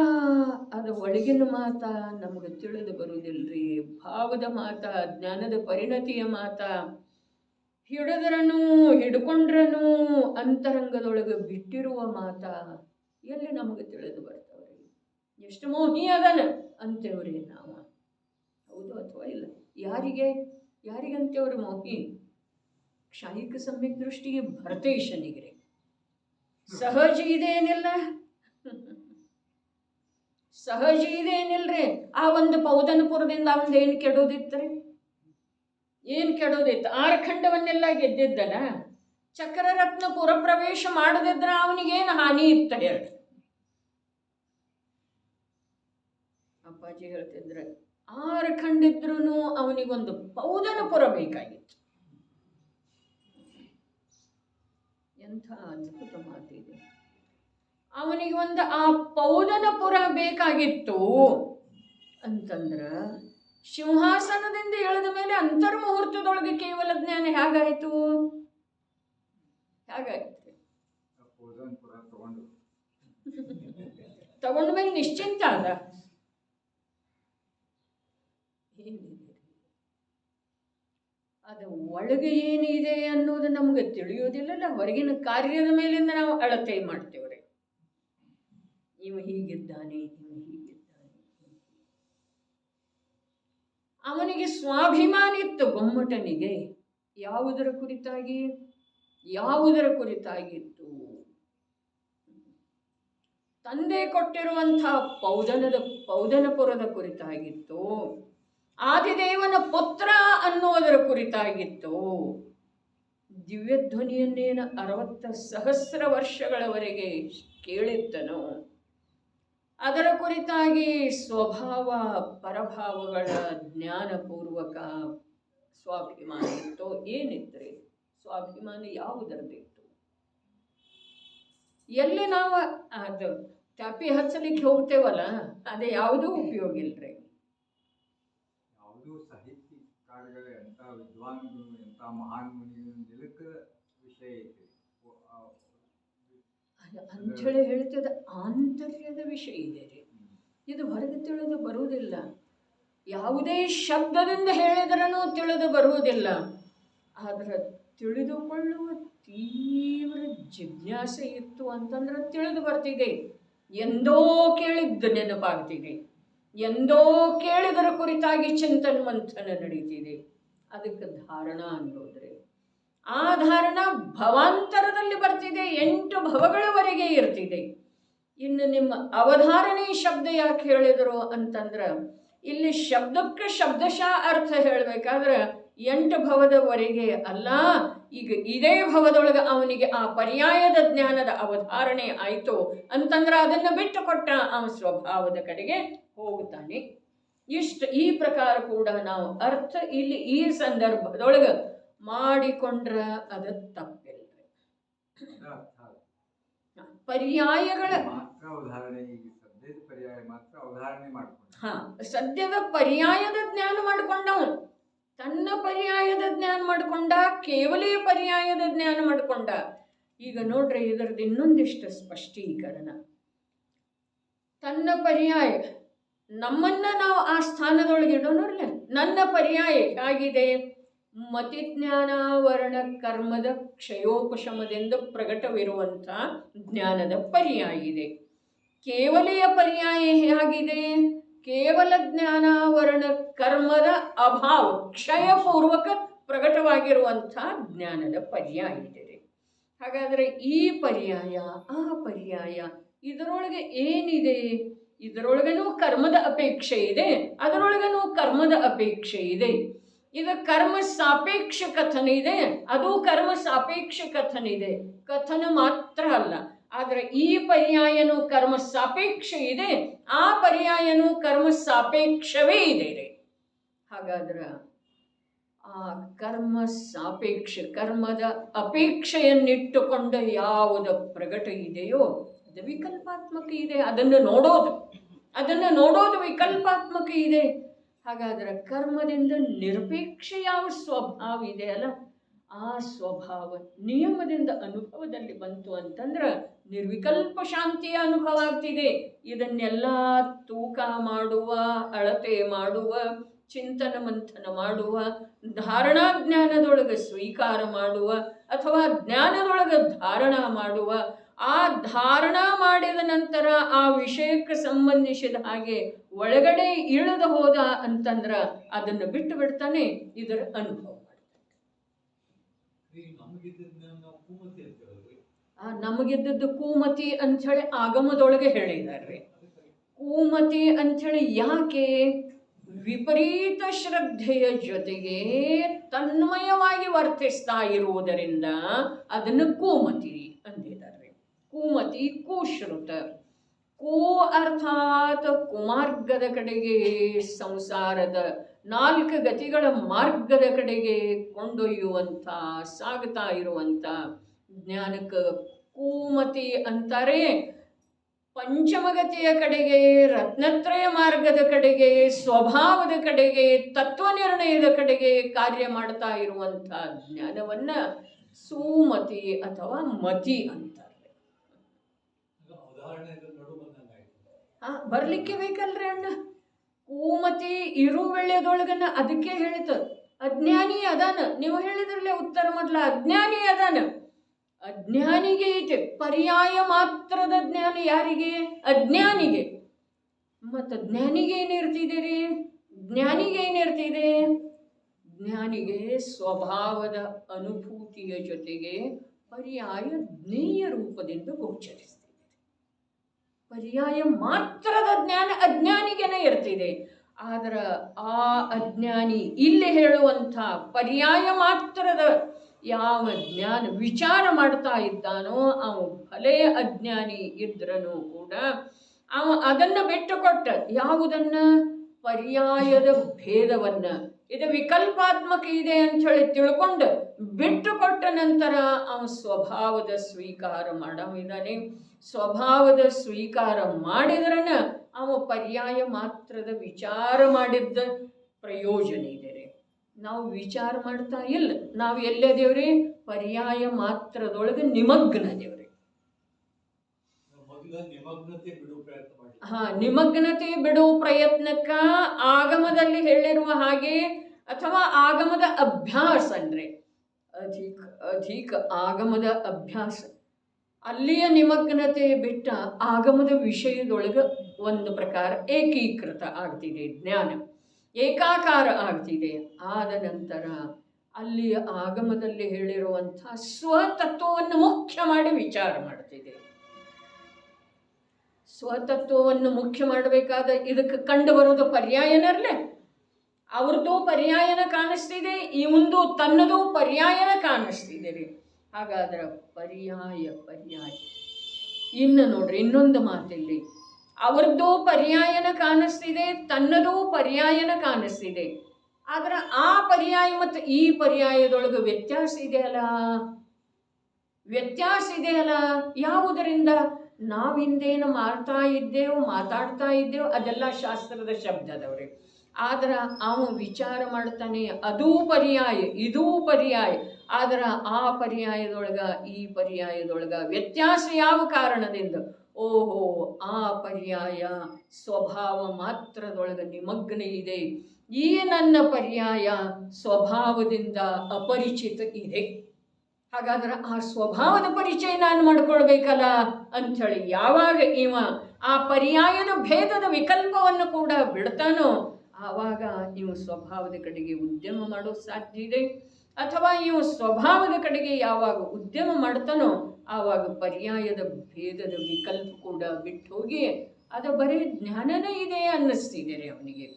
ಅದು ಒಳಗಿನ ಮಾತ ನಮಗೆ ತಿಳಿದು ಬರುವುದಿಲ್ರಿ. ಭಾವದ ಮಾತ, ಜ್ಞಾನದ ಪರಿಣತಿಯ ಮಾತ, ಹಿಡಿದ್ರನು ಹಿಡ್ಕೊಂಡ್ರನು ಅಂತರಂಗದೊಳಗೆ ಬಿಟ್ಟಿರುವ ಮಾತ ಎಲ್ಲಿ ನಮಗೆ ತಿಳಿದು ಬರ್ತವ್ರಿ. ಎಷ್ಟು ಮೋಹಿ ಅದನ ಅಂತೇವ್ರಿ ನಾವು, ಹೌದು ಅಥವಾ ಇಲ್ಲ? ಯಾರಿಗಂತೇವ್ರಿ ಮೋಹಿ? ಕ್ಷಾಯಿಕ ಸಮ್ಯಕ್ ದೃಷ್ಟಿಗೆ ಭರತೇಶನಿಗೆ ಸಹಜ ಇದೇನಿಲ್ಲ, ಸಹಜ ಇದೇನಿಲ್ರಿ. ಆ ಒಂದು ಪೌದನಪುರದಿಂದ ಅವನದು ಏನು ಕೆಡೋದಿತ್ತರಿ? ಏನು ಕೆಡೋದಿತ್ತು? 6 ಖಂಡವನ್ನೆಲ್ಲ ಗೆದ್ದಿದ್ದನ. ಚಕ್ರರತ್ನ ಪುರ ಪ್ರವೇಶ ಮಾಡದಿದ್ರ ಅವನಿಗೇನು ಹಾನಿ ಇತ್ತ ಹೇಳ್ರಿ? ಅಪ್ಪಾಜಿ ಹೇಳ್ತಿದ್ರೆ 6 ಖಂಡ ಇದ್ರೂ ಅವನಿಗೊಂದು ಪೌದನಪುರ ಬೇಕಾಗಿತ್ತು. ಎಂಥ ಅದ್ಭುತ ಮಾತಿದೆ. ಅವನಿಗೆ ಒಂದು ಆ ಪೌದನಪುರ ಬೇಕಾಗಿತ್ತು ಅಂತಂದ್ರ ಸಿಂಹಾಸನದಿಂದ ಇಳಿದ ಮೇಲೆ ಅಂತರ್ಮುಹೂರ್ತದೊಳಗೆ ಕೇವಲ ಜ್ಞಾನ ಹೇಗಾಯಿತು? ತಗೊಂಡ ಮೇಲೆ ನಿಶ್ಚಿಂತ ಅದ. ಅದು ಒಳಗೆ ಏನಿದೆ ಅನ್ನೋದು ನಮ್ಗೆ ತಿಳಿಯೋದಿಲ್ಲಲ್ಲ. ಹೊರಗಿನ ಕಾರ್ಯದ ಮೇಲಿಂದ ನಾವು ಅಳತೆ ಮಾಡ್ತೇವ್ರಿ. ಇವ ಹೀಗಿದ್ದಾನೆ, ಇವ ಹೀಗಿದ್ದಾನೆ. ಅವನಿಗೆ ಸ್ವಾಭಿಮಾನ ಇತ್ತು ಗೊಮ್ಮಟನಿಗೆ. ಯಾವುದರ ಕುರಿತಾಗಿತ್ತು? ತಂದೆ ಕೊಟ್ಟಿರುವಂತಹ ಪೌದನಪುರದ ಕುರಿತಾಗಿತ್ತು, ಆದಿದೇವನ ಪುತ್ರ ಅನ್ನುವುದರ ಕುರಿತಾಗಿತ್ತು. ದಿವ್ಯಧ್ವನಿಯನ್ನೇನು 60,000 ವರ್ಷಗಳವರೆಗೆ ಕೇಳಿದ್ದನು, ಅದರ ಕುರಿತಾಗಿ ಸ್ವಭಾವ ಪರಭಾವಗಳ ಜ್ಞಾನಪೂರ್ವಕ ಸ್ವಾಭಿಮಾನ ಇತ್ತು. ಏನಿತ್ರಿ? ಸ್ವಾಭಿಮಾನ ಯಾವುದರದಿತ್ತು? ಎಲ್ಲಿ ನಾವು ಅದು ಚಾಪಿ ಹಚ್ಚಲಿಕ್ಕೆ ಹೋಗ್ತೇವಲ್ಲ, ಅದು ಯಾವುದೂ ಉಪಯೋಗ ಇಲ್ರಿ. ಯಾವುದೂ ಸಾಹಿತ್ಯಕಾರಗಳು ಎಂಥ ವಿದ್ವಾಂಸರು, ಎಂಥ ಮಹಾನ್ ಮುನಿಗಳು ನಿಲುಕ ವಿಷಯ ಐತಿ ಅಂಥೇಳಿ ಹೇಳ್ತದ. ಆಂತರ್ಯದ ವಿಷಯ ಇದೆ ರೀ, ಇದು ಹೊರಗೆ ತಿಳಿದು ಬರುವುದಿಲ್ಲ. ಯಾವುದೇ ಶಬ್ದದಿಂದ ಹೇಳಿದ್ರೂ ತಿಳಿದು ಬರುವುದಿಲ್ಲ. ಆದರೆ ತಿಳಿದುಕೊಳ್ಳುವ ತೀವ್ರ ಜಿಜ್ಞಾಸೆ ಇತ್ತು ಅಂತಂದ್ರೆ ತಿಳಿದು ಬರ್ತಿದೆ. ಎಂದೋ ಕೇಳಿದ್ದು ನೆನಪಾಗ್ತಿದೆ, ಎಂದೋ ಕೇಳಿದರ ಕುರಿತಾಗಿ ಚಿಂತನ ಮಂಥನ ನಡೀತಿದೆ. ಅದಕ್ಕೆ ಧಾರಣ ಅನ್ನೋದ್ರೆ ಆ ಧಾರಣ ಭವಾಂತರದಲ್ಲಿ ಬರ್ತಿದೆ, 8 ಭವಗಳವರೆಗೆ ಇರ್ತಿದೆ. ಇನ್ನು ನಿಮ್ಮ ಅವಧಾರಣೆ ಶಬ್ದ ಯಾಕೆ ಹೇಳಿದರು ಅಂತಂದ್ರೆ, ಇಲ್ಲಿ ಶಬ್ದಕ್ಕೆ ಶಬ್ದಶಃ ಅರ್ಥ ಹೇಳಬೇಕಾದ್ರೆ 8 ಭವದವರೆಗೆ ಅಲ್ಲ, ಈಗ ಇದೇ ಭವದೊಳಗೆ ಅವನಿಗೆ ಆ ಪರ್ಯಾಯದ ಜ್ಞಾನದ ಅವಧಾರಣೆ ಆಯಿತು ಅಂತಂದ್ರೆ ಅದನ್ನು ಬಿಟ್ಟು ಕೊಟ್ಟ ಅವನ ಸ್ವಭಾವದ ಕಡೆಗೆ ಹೋಗುತ್ತಾನೆ. ಈ ಪ್ರಕಾರ ಕೂಡ ನಾವು ಅರ್ಥ ಇಲ್ಲಿ ಈ ಸಂದರ್ಭದೊಳಗೆ ಮಾಡಿಕೊಂಡ್ರ ಅದು ತಪ್ಪಿಲ್ಲ. ಪರ್ಯಾಯಗಳ ಸದ್ಯದ ಪರ್ಯಾಯದ ಜ್ಞಾನ ಮಾಡ್ಕೊಂಡವನು, ತನ್ನ ಪರ್ಯಾಯದ ಜ್ಞಾನ ಮಾಡ್ಕೊಂಡ, ಕೇವಲ ಪರ್ಯಾಯದ ಜ್ಞಾನ ಮಾಡ್ಕೊಂಡ. ಈಗ ನೋಡ್ರಿ, ಇದರದ್ದು ಇನ್ನೊಂದಿಷ್ಟು ಸ್ಪಷ್ಟೀಕರಣ. ತನ್ನ ಪರ್ಯಾಯ, ನಮ್ಮನ್ನ ನಾವು ಆ ಸ್ಥಾನದೊಳಗೆ ಇಡೋನಲ್ಲ. ನನ್ನ ಪರ್ಯಾಯ ಆಗಿದೆ ಮತಿಜ್ಞಾನ ವರ್ಣ ಕರ್ಮದ ಕ್ಷಯೋಪಶಮದಿಂದ ಪ್ರಕಟವಿರುವಂಥ ಜ್ಞಾನದ ಪರ್ಯಾಯ ಇದೆ. ಕೇವಲಿಯ ಪರ್ಯಾಯ ಹೇಗಿದೆ? ಕೇವಲ ಜ್ಞಾನ ವರ್ಣ ಕರ್ಮದ ಅಭಾವ ಕ್ಷಯಪೂರ್ವಕ ಪ್ರಕಟವಾಗಿರುವಂಥ ಜ್ಞಾನದ ಪರ್ಯಾಯ ಇದೆ. ಹಾಗಾದರೆ ಈ ಪರ್ಯಾಯ ಆ ಪರ್ಯಾಯ ಇದರೊಳಗೆ ಏನಿದೆ? ಇದರೊಳಗನೂ ಕರ್ಮದ ಅಪೇಕ್ಷೆ ಇದೆ, ಅದರೊಳಗನೂ ಕರ್ಮದ ಅಪೇಕ್ಷೆ ಇದೆ. ಇದು ಕರ್ಮ ಸಾಪೇಕ್ಷ ಕಥನ ಇದೆ, ಅದು ಕರ್ಮ ಸಾಪೇಕ್ಷ ಕಥನ ಇದೆ. ಕಥನ ಮಾತ್ರ ಅಲ್ಲ, ಆದರೆ ಈ ಪರ್ಯಾಯನೂ ಕರ್ಮ ಸಾಪೇಕ್ಷ ಇದೆ, ಆ ಪರ್ಯಾಯನೂ ಕರ್ಮ ಸಾಪೇಕ್ಷವೇ ಇದೆ ರೀ. ಹಾಗಾದ್ರೆ ಆ ಕರ್ಮ ಸಾಪೇಕ್ಷ, ಕರ್ಮದ ಅಪೇಕ್ಷೆಯನ್ನಿಟ್ಟುಕೊಂಡು ಯಾವುದು ಪ್ರಕಟ ಇದೆಯೋ ಅದು ವಿಕಲ್ಪಾತ್ಮಕ ಇದೆ. ಅದನ್ನು ನೋಡೋದು ವಿಕಲ್ಪಾತ್ಮಕ ಇದೆ. ಹಾಗಾದರೆ ಕರ್ಮದಿಂದ ನಿರಪೇಕ್ಷ ಯಾವ ಸ್ವಭಾವ ಇದೆ ಅಲ್ಲ, ಆ ಸ್ವಭಾವ ನಿಯಮದಿಂದ ಅನುಭವದಲ್ಲಿ ಬಂತು ಅಂತಂದ್ರೆ ನಿರ್ವಿಕಲ್ಪ ಶಾಂತಿಯ ಅನುಭವ ಆಗ್ತಿದೆ. ಇದನ್ನೆಲ್ಲ ತೂಕ ಮಾಡುವ, ಅಳತೆ ಮಾಡುವ, ಚಿಂತನ ಮಂಥನ ಮಾಡುವ, ಧಾರಣಾ ಜ್ಞಾನದೊಳಗೆ ಸ್ವೀಕಾರ ಮಾಡುವ ಅಥವಾ ಜ್ಞಾನದೊಳಗೆ ಧಾರಣ ಮಾಡುವ, ಆ ಧಾರಣ ಮಾಡಿದ ನಂತರ ಆ ವಿಷಯಕ್ಕೆ ಸಂಬಂಧಿಸಿದ ಹಾಗೆ ಒಳಗಡೆ ಇಳಿದು ಹೋದ ಅಂತಂದ್ರೆ ಅದನ್ನು ಬಿಟ್ಟು ಬಿಡ್ತಾನೆ, ಇದರ ಅನುಭವ ಮಾಡ್ತಾನೆ. ನಮಗಿದ್ದದ್ದು ಕೂಮತಿ ಅಂಥೇಳಿ ಆಗಮದೊಳಗೆ ಹೇಳಿದ್ದಾರೆ. ಕೂಮತಿ ಅಂಥೇಳಿ ಯಾಕೆ? ವಿಪರೀತ ಶ್ರದ್ಧೆಯ ಜೊತೆಗೆ ತನ್ಮಯವಾಗಿ ವರ್ತಿಸ್ತಾ ಇರುವುದರಿಂದ ಅದನ್ನು ಕೂಮತಿ ಅಂದಿದ್ದಾರೆ. ಕೂಮತಿ ಕೂಶ್ರುತ. ಕೂ ಅರ್ಥಾತ್ ಕುಮಾರ್ಗದ ಕಡೆಗೆ, ಸಂಸಾರದ 4 ಗತಿಗಳ ಮಾರ್ಗದ ಕಡೆಗೆ ಕೊಂಡೊಯ್ಯುವಂಥ, ಸಾಗುತ್ತಾ ಇರುವಂಥ ಜ್ಞಾನಕ್ಕೆ ಕೂಮತಿ ಅಂತಾರೆ. ಪಂಚಮಗತಿಯ ಕಡೆಗೆ, ರತ್ನತ್ರಯ ಮಾರ್ಗದ ಕಡೆಗೆ, ಸ್ವಭಾವದ ಕಡೆಗೆ, ತತ್ವನಿರ್ಣಯದ ಕಡೆಗೆ ಕಾರ್ಯ ಮಾಡ್ತಾ ಇರುವಂಥ ಜ್ಞಾನವನ್ನ ಸುಮತಿ ಅಥವಾ ಮತಿ ಅಂತಾರೆ. ಬರ್ಲಿಕ್ಕೆ ಬೇಕಲ್ರಿ ಅಣ್ಣ. ಕೂಮತಿ ಇರುವೆಳ್ಯದೊಳಗನ ಅದಕ್ಕೆ ಹೇಳಿತು ಅಜ್ಞಾನಿ ಅದಾನ. ನೀವು ಹೇಳಿದ್ರಲ್ಲೇ ಉತ್ತರ ಮೊದಲ, ಅಜ್ಞಾನಿ ಅದಾನ. ಅಜ್ಞಾನಿಗೆ ಐತೆ ಪರ್ಯಾಯ ಮಾತ್ರದ ಜ್ಞಾನ. ಯಾರಿಗೆ? ಅಜ್ಞಾನಿಗೆ. ಮತ್ತು ಜ್ಞಾನಿಗೆ ಏನಿರ್ತಿದೆ ರೀ? ಜ್ಞಾನಿಗೆ ಏನಿರ್ತಿದೆ? ಜ್ಞಾನಿಗೆ ಸ್ವಭಾವದ ಅನುಭೂತಿಯ ಜೊತೆಗೆ ಪರ್ಯಾಯ ಜ್ಞೇಯ ರೂಪದಿಂದ ಗೋಚರಿಸ್ತಿದೆ. ಪರ್ಯಾಯ ಮಾತ್ರದ ಜ್ಞಾನ ಅಜ್ಞಾನಿಗೆನೇ ಇರ್ತಿದೆ. ಆದ್ರೆ ಆ ಅಜ್ಞಾನಿ ಇಲ್ಲಿ ಹೇಳುವಂಥ ಪರ್ಯಾಯ ಮಾತ್ರದ ಯಾವ ಜ್ಞಾನ ವಿಚಾರ ಮಾಡ್ತಾ ಇದ್ದಾನೋ ಅವ ಭಲೇ ಅಜ್ಞಾನಿ ಇದ್ರೂ ಕೂಡ ಅವ ಅದನ್ನು ಬಿಟ್ಟುಕೊಟ್ಟ ಯಾವುದನ್ನ? ಪರ್ಯಾಯದ ಭೇದವನ್ನ. ಇದು ವಿಕಲ್ಪಾತ್ಮಕ ಇದೆ ಅಂಥೇಳಿ ತಿಳ್ಕೊಂಡು ಬಿಟ್ಟು ಕೊಟ್ಟ ನಂತರ ಅವನು ಸ್ವಭಾವದ ಸ್ವೀಕಾರ ಮಾಡವಿದ್ದಾನೆ. ಸ್ವಭಾವದ ಸ್ವೀಕಾರ ಮಾಡಿದ್ರನ ಅವ ಪರ್ಯಾಯ ಮಾತ್ರದ ವಿಚಾರ ಮಾಡಿದ್ದ ಪ್ರಯೋಜನ ಇದೆ ರೀ. ನಾವು ವಿಚಾರ ಮಾಡ್ತಾ ಇಲ್ಲ. ನಾವು ಎಲ್ಲದೇವ್ರಿ? ಪರ್ಯಾಯ ಮಾತ್ರದೊಳಗೆ ನಿಮಗ್ನದೇವ್ರಿ. ನಿಮಗ್ನತೆ ಬಿಡುವ ಪ್ರಯತ್ನಕ್ಕ ಆಗಮದಲ್ಲಿ ಹೇಳಿರುವ ಹಾಗೆ ಅಥವಾ ಆಗಮದ ಅಭ್ಯಾಸ ಅಂದ್ರೆ ಅಧಿಕ ಆಗಮದ ಅಭ್ಯಾಸ, ಅಲ್ಲಿಯ ನಿಮಗ್ನತೆ ಬಿಟ್ಟ ಆಗಮದ ವಿಷಯದೊಳಗೆ ಒಂದು ಪ್ರಕಾರ ಏಕೀಕೃತ ಆಗ್ತಿದೆ, ಜ್ಞಾನ ಏಕಾಕಾರ ಆಗ್ತಿದೆ. ಆದ ನಂತರ ಅಲ್ಲಿಯ ಆಗಮದಲ್ಲಿ ಹೇಳಿರುವಂಥ ಸ್ವತತ್ವವನ್ನು ಮುಖ್ಯ ಮಾಡಿ ವಿಚಾರ ಮಾಡ್ತಿದೆ. ಸ್ವತತ್ವವನ್ನು ಮುಖ್ಯ ಮಾಡಬೇಕಾದ ಇದಕ್ಕೆ ಕಂಡು ಬರೋದು ಪರ್ಯಾಯನರ್ಲೆ. ಅವ್ರದ್ದು ಪರ್ಯಾಯನ ಕಾಣಿಸ್ತಿದೆ, ಇವಂದು ತನ್ನದು ಪರ್ಯಾಯನ ಕಾಣಿಸ್ತಿದೆ ರೀ. ಹಾಗಾದ್ರೆ ಪರ್ಯಾಯ ಇನ್ನು ನೋಡ್ರಿ, ಇನ್ನೊಂದು ಮಾತಿಲ್ಲಿ, ಅವ್ರದ್ದು ಪರ್ಯಾಯನ ಕಾಣಿಸ್ತಿದೆ, ತನ್ನದು ಪರ್ಯಾಯನ ಕಾಣಿಸ್ತಿದೆ. ಆದ್ರೆ ಆ ಪರ್ಯಾಯ ಮತ್ತು ಈ ಪರ್ಯಾಯದೊಳಗೆ ವ್ಯತ್ಯಾಸ ಇದೆಯಲ್ಲ. ಯಾವುದರಿಂದ? ನಾವಿಂದೇನು ಮಾತಾಡ್ತಾ ಇದ್ದೇವೆ ಅದೆಲ್ಲ ಶಾಸ್ತ್ರದ ಶಬ್ದದವ್ರಿ. ಆದ್ರೆ ಅವ ವಿಚಾರ ಮಾಡ್ತಾನೆ, ಅದೂ ಪರ್ಯಾಯ ಇದೂ ಪರ್ಯಾಯ. ಆದ್ರೆ ಆ ಪರ್ಯಾಯದೊಳಗ ಈ ಪರ್ಯಾಯದೊಳಗ ವ್ಯತ್ಯಾಸ ಯಾವ ಕಾರಣದಿಂದ? ಓಹೋ, ಆ ಪರ್ಯಾಯ ಸ್ವಭಾವ ಮಾತ್ರದೊಳಗೆ ನಿಮಗ್ನ ಇದೆ, ಈ ನನ್ನ ಪರ್ಯಾಯ ಸ್ವಭಾವದಿಂದ ಅಪರಿಚಿತ ಇದೆ. ಹಾಗಾದ್ರೆ ಆ ಸ್ವಭಾವದ ಪರಿಚಯ ನಾನು ಮಾಡ್ಕೊಳ್ಬೇಕಲ್ಲ ಅಂಥೇಳಿ ಯಾವಾಗ ಇವ ಆ ಪರ್ಯಾಯದ ಭೇದದ ವಿಕಲ್ಪವನ್ನು ಕೂಡ ಬಿಡ್ತಾನೋ ಆವಾಗ ಇವು ಸ್ವಭಾವದ ಕಡೆಗೆ ಉದ್ಯಮ ಮಾಡೋ ಸಾಧ್ಯ ಇದೆ. ಅಥವಾ ಇವು ಸ್ವಭಾವದ ಕಡೆಗೆ ಯಾವಾಗ ಉದ್ಯಮ ಮಾಡ್ತಾನೋ ಆವಾಗ ಪರ್ಯಾಯದ ಭೇದದ ವಿಕಲ್ಪ ಕೂಡ ಬಿಟ್ಟು ಹೋಗಿ ಅದು ಬರೀ ಜ್ಞಾನನೇ ಇದೆ ಅನ್ನಿಸ್ತಿದೆ ರೀ ಅವನಿಗೆ.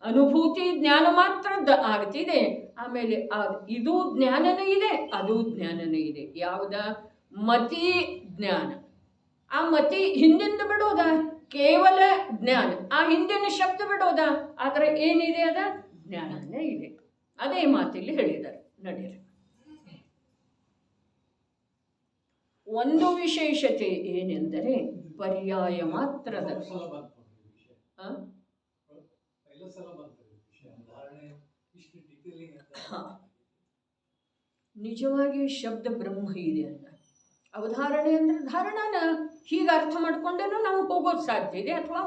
ಅನುಭೂತಿ ಜ್ಞಾನ ಮಾತ್ರದ್ದು ಆಗ್ತಿದೆ. ಆಮೇಲೆ ಇದು ಜ್ಞಾನನೇ ಇದೆ, ಅದು ಜ್ಞಾನನೇ ಇದೆ. ಯಾವುದ? ಮತಿ ಜ್ಞಾನ. ಆ ಮತಿ ಹಿಂದಿಂದ ಬಿಡೋದ? ಕೇವಲ ಜ್ಞಾನ. ಆ ಹಿಂದಿನ ಶಬ್ದ ಬಿಡೋದ? ಆದರೆ ಏನಿದೆ? ಅದ ಜ್ಞಾನನೇ ಇದೆ. ಅದೇ ಮಾತಿಲ್ಲಿ ಹೇಳಿದ್ದಾರೆ. ನಡೀರಿ, ಒಂದು ವಿಶೇಷತೆ ಏನೆಂದರೆ ಪರ್ಯಾಯ ಮಾತ್ರದ ನಿಜವಾಗಿ ಶಬ್ದ ಬ್ರಹ್ಮ ಇದೆ ಅಂತ ಅವಧಾರಣೆ ಅಂದ್ರೆ ಧಾರಣನ ಹೀಗೆ ಅರ್ಥ ಮಾಡ್ಕೊಂಡೇನೂ ನಾವು ಹೋಗೋದು ಸಾಧ್ಯ ಇದೆ ಅಥವಾ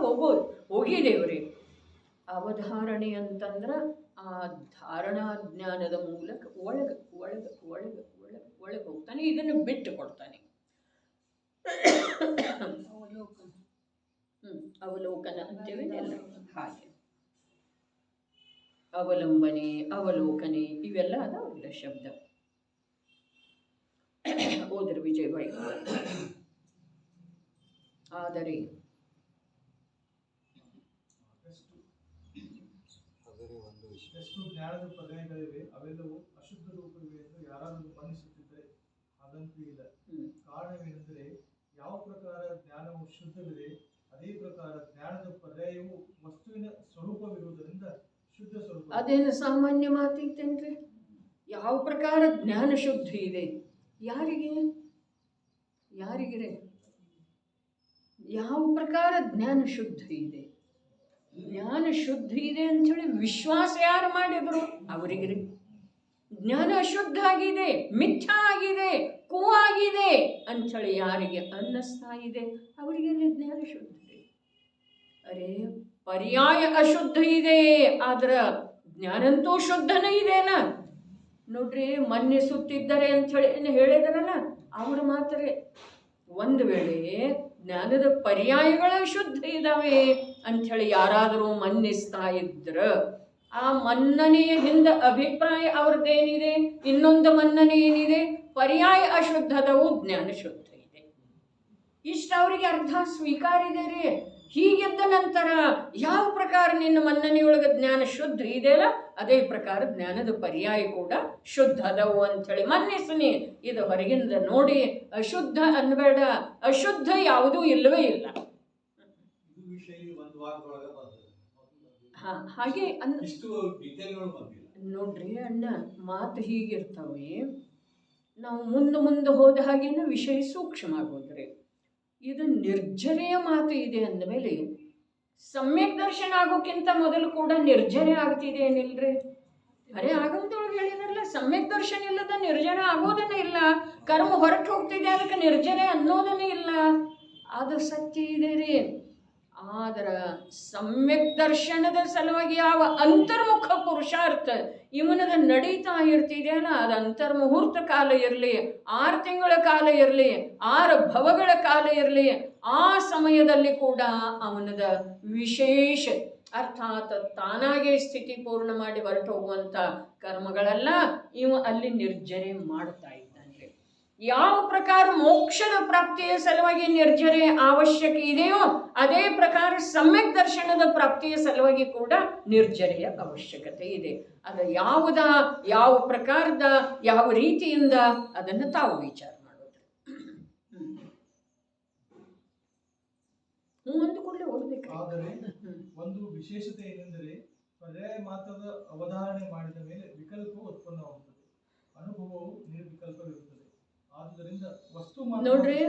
ಹೋಗಿದ್ದೇವ್ರಿ. ಅವಧಾರಣೆ ಅಂತಂದ್ರೆ ಆ ಧಾರಣಾ ಜ್ಞಾನದ ಮೂಲಕ ಒಳಗೆ ಒಳಗೆ ಒಳಗೆ ಒಳಗೆ ಒಳಗೆ ಹೋಗ್ತಾನೆ, ಇದನ್ನು ಬಿಟ್ಟು ಕೊಡ್ತಾನೆ. ಅವಲೋಕನ ಅಂತೇವೆ ಎಲ್ಲ ಹಾಗೆ. ಅವಲಂಬನೆ, ಅವಲೋಕನೆ ಇವೆಲ್ಲ ಅದಾವಲ್ಲ ಶಬ್ದ. ಓದ್ರ ವಿಜಯಬಾಯಿ. ಆದರೆ ಎಷ್ಟು ಜ್ಞಾನದ ಪರ್ಯಾಯಗಳಿವೆ, ಅವೆಲ್ಲವೂ ಅಶುದ್ಧ ರೂಪವಿವೆ ಎಂದು ಯಾರಾದರೂ ಮನ್ನಿಸುತ್ತಿದ್ದರೆ ಅದಂತೂ ಇಲ್ಲ. ಕಾರಣವೇನೆಂದರೆ ಯಾವ ಪ್ರಕಾರ ಜ್ಞಾನವು ಶುದ್ಧವಿದೆ ಅದೇ ಪ್ರಕಾರ ಜ್ಞಾನದ ಪರ್ಯಾಯವು ವಸ್ತುವಿನ ಸ್ವರೂಪವಿರುವುದರಿಂದ ಶುದ್ಧ ಸ್ವರೂಪ. ಅದೇನು ಸಾಮಾನ್ಯ ಮಾತೈತೇನ್ರಿ? ಯಾವ ಪ್ರಕಾರ ಜ್ಞಾನ ಶುದ್ಧ ಇದೆ? ಯಾರಿಗೆ ಯಾವ ಪ್ರಕಾರ ಜ್ಞಾನ ಶುದ್ಧ ಇದೆ? ಜ್ಞಾನ ಶುದ್ಧ ಇದೆ ಅಂಥೇಳಿ ವಿಶ್ವಾಸ ಯಾರು ಮಾಡಿದ್ರು? ಅವರಿಗೆ. ಜ್ಞಾನ ಅಶುದ್ಧ ಆಗಿದೆ, ಮಿಥ್ಯಾ ಆಗಿದೆ, ಕೂವಾಗಿದೆ ಅಂಥೇಳಿ ಯಾರಿಗೆ ಅನ್ನಿಸ್ತಾ ಇದೆ ಅವರಿಗೆ ಜ್ಞಾನ ಶುದ್ಧ ಇದೆ. ಅರೇ ಪರ್ಯಾಯ ಅಶುದ್ಧ ಇದೆ, ಆದ್ರೆ ಜ್ಞಾನಂತೂ ಶುದ್ಧನೇ ಇದೆನಾ? ನೋಡ್ರಿ, ಮನ್ನಿಸುತ್ತಿದ್ದರೆ ಅಂಥೇಳಿ ಹೇಳಿದ್ರಲ್ಲ, ಅವರು ಮಾತ್ರ ಒಂದು ವೇಳೆ ಜ್ಞಾನದ ಪರ್ಯಾಯಗಳ ಶುದ್ಧ ಇದ್ದಾವೆ ಅಂಥೇಳಿ ಯಾರಾದರೂ ಮನ್ನಿಸ್ತಾ ಇದ್ರ ಆ ಮನ್ನನೆಯ ಹಿಂದೆ ಅಭಿಪ್ರಾಯ ಅವ್ರದ್ದೇನಿದೆ? ಇನ್ನೊಂದು ಮನ್ನನೆ ಏನಿದೆ? ಪರ್ಯಾಯ ಅಶುದ್ಧದವು, ಜ್ಞಾನ ಶುದ್ಧ ಇದೆ. ಇಷ್ಟು ಅವರಿಗೆ ಅರ್ಥ ಸ್ವೀಕಾರ ಇದೆ ರೀ. ಹೀಗೆದ್ದ ನಂತರ ಯಾವ ಪ್ರಕಾರ ನಿನ್ನ ಮನ್ನನೆಯೊಳಗೆ ಜ್ಞಾನ ಶುದ್ಧ ಇದೆಯಲ್ಲ ಅದೇ ಪ್ರಕಾರ ಜ್ಞಾನದ ಪರ್ಯಾಯ ಕೂಡ ಶುದ್ಧ ಅದವು ಅಂಥೇಳಿ ಮನ್ನಿಸ್ನಿ. ಇದು ಹೊರಗಿಂದ ನೋಡಿ ಅಶುದ್ಧ ಅನ್ಬೇಡ, ಅಶುದ್ಧ ಯಾವುದೂ ಇಲ್ಲವೇ ಇಲ್ಲ. ಹಾಗೆ ನೋಡ್ರಿ ಅಣ್ಣ, ಮಾತು ಹೀಗಿರ್ತವೆ. ನಾವು ಮುಂದೆ ಹೋದ ಹಾಗೇನು ವಿಷಯ ಸೂಕ್ಷ್ಮ ಆಗೋದ್ರಿ. ಇದು ನಿರ್ಜರೆಯ ಮಾತು ಇದೆ ಅಂದಮೇಲೆ ಸಮ್ಯಕ್ ದರ್ಶನ ಆಗೋಕ್ಕಿಂತ ಮೊದಲು ಕೂಡ ನಿರ್ಜರೆ ಆಗ್ತಿದೆ ಏನಿಲ್ರಿ? ಅರೆ ಆಗಮದೊಳಗೆ ಹೇಳಿದ್ರಲ್ಲ, ಸಮ್ಯಕ್ ದರ್ಶನ ಇಲ್ಲದ ನಿರ್ಜರ ಆಗೋದನ್ನೇ ಇಲ್ಲ. ಕರ್ಮ ಹೊರಟು ಹೋಗ್ತಿದೆ, ಅದಕ್ಕೆ ನಿರ್ಜರೆ ಅನ್ನೋದನ್ನೇ ಇಲ್ಲ. ಅದು ಸತ್ಯ ಇದೆ ರೀ. ಆದ್ರೆ ಸಮ್ಯಕ್ ದರ್ಶನದ ಸಲುವಾಗಿ ಯಾವ ಅಂತರ್ಮುಖ ಪುರುಷಾರ್ಥ ಇವನದ ನಡೀತಾ ಇರ್ತಿದೆಯಲ್ಲ, ಅದು ಅಂತರ್ಮುಹೂರ್ತ ಕಾಲ ಇರಲಿ, 6 ತಿಂಗಳ ಕಾಲ ಇರಲಿ, 6 ಭವಗಳ ಕಾಲ ಇರಲಿ, ಆ ಸಮಯದಲ್ಲಿ ಕೂಡ ಅವನದ ವಿಶೇಷ ಅರ್ಥಾತ್ ತಾನಾಗೆ ಸ್ಥಿತಿ ಪೂರ್ಣ ಮಾಡಿ ಹೊರಟು ಹೋಗುವಂಥ ಕರ್ಮಗಳೆಲ್ಲ ಇವ ಅಲ್ಲಿ ನಿರ್ಜರೆ ಮಾಡ್ತಾ ಇದ್ದಾನೆ. ಯಾವ ಪ್ರಕಾರ ಮೋಕ್ಷದ ಪ್ರಾಪ್ತಿಯ ಸಲುವಾಗಿ ನಿರ್ಜರೆ ಅವಶ್ಯಕ ಇದೆಯೋ ಅದೇ ಪ್ರಕಾರ ಸಮ್ಯಕ್ ದರ್ಶನದ ಪ್ರಾಪ್ತಿಯ ಸಲುವಾಗಿ ಕೂಡ ನಿರ್ಜರೆಯ ಅವಶ್ಯಕತೆ ಇದೆ. ಅದು ಯಾವ ಪ್ರಕಾರದ ಯಾವ ರೀತಿಯಿಂದ ಅದನ್ನು ತಾವು ವಿಚಾರ ಮಾಡೋದು. ಅಂದುಕೊಳ್ಳೆ ಓದಬೇಕು. ಆದರೆ ಒಂದು ವಿಶೇಷತೆ ಏನೆಂದರೆ ಪರ್ಯಾಯ ಮಾತ್ರದ ಅವಧಾರಣೆ ಮಾಡಿದ ಮೇಲೆ ವಿಕಲ್ಪವು ಉತ್ಪನ್ನವಾಗುತ್ತದೆ, ಅನುಭವವು ನಿರ್ವಿಕಲ್ಪವಿರುತ್ತದೆ. ಆದ್ದರಿಂದ ವಸ್ತು ನೋಡ್ರಿ,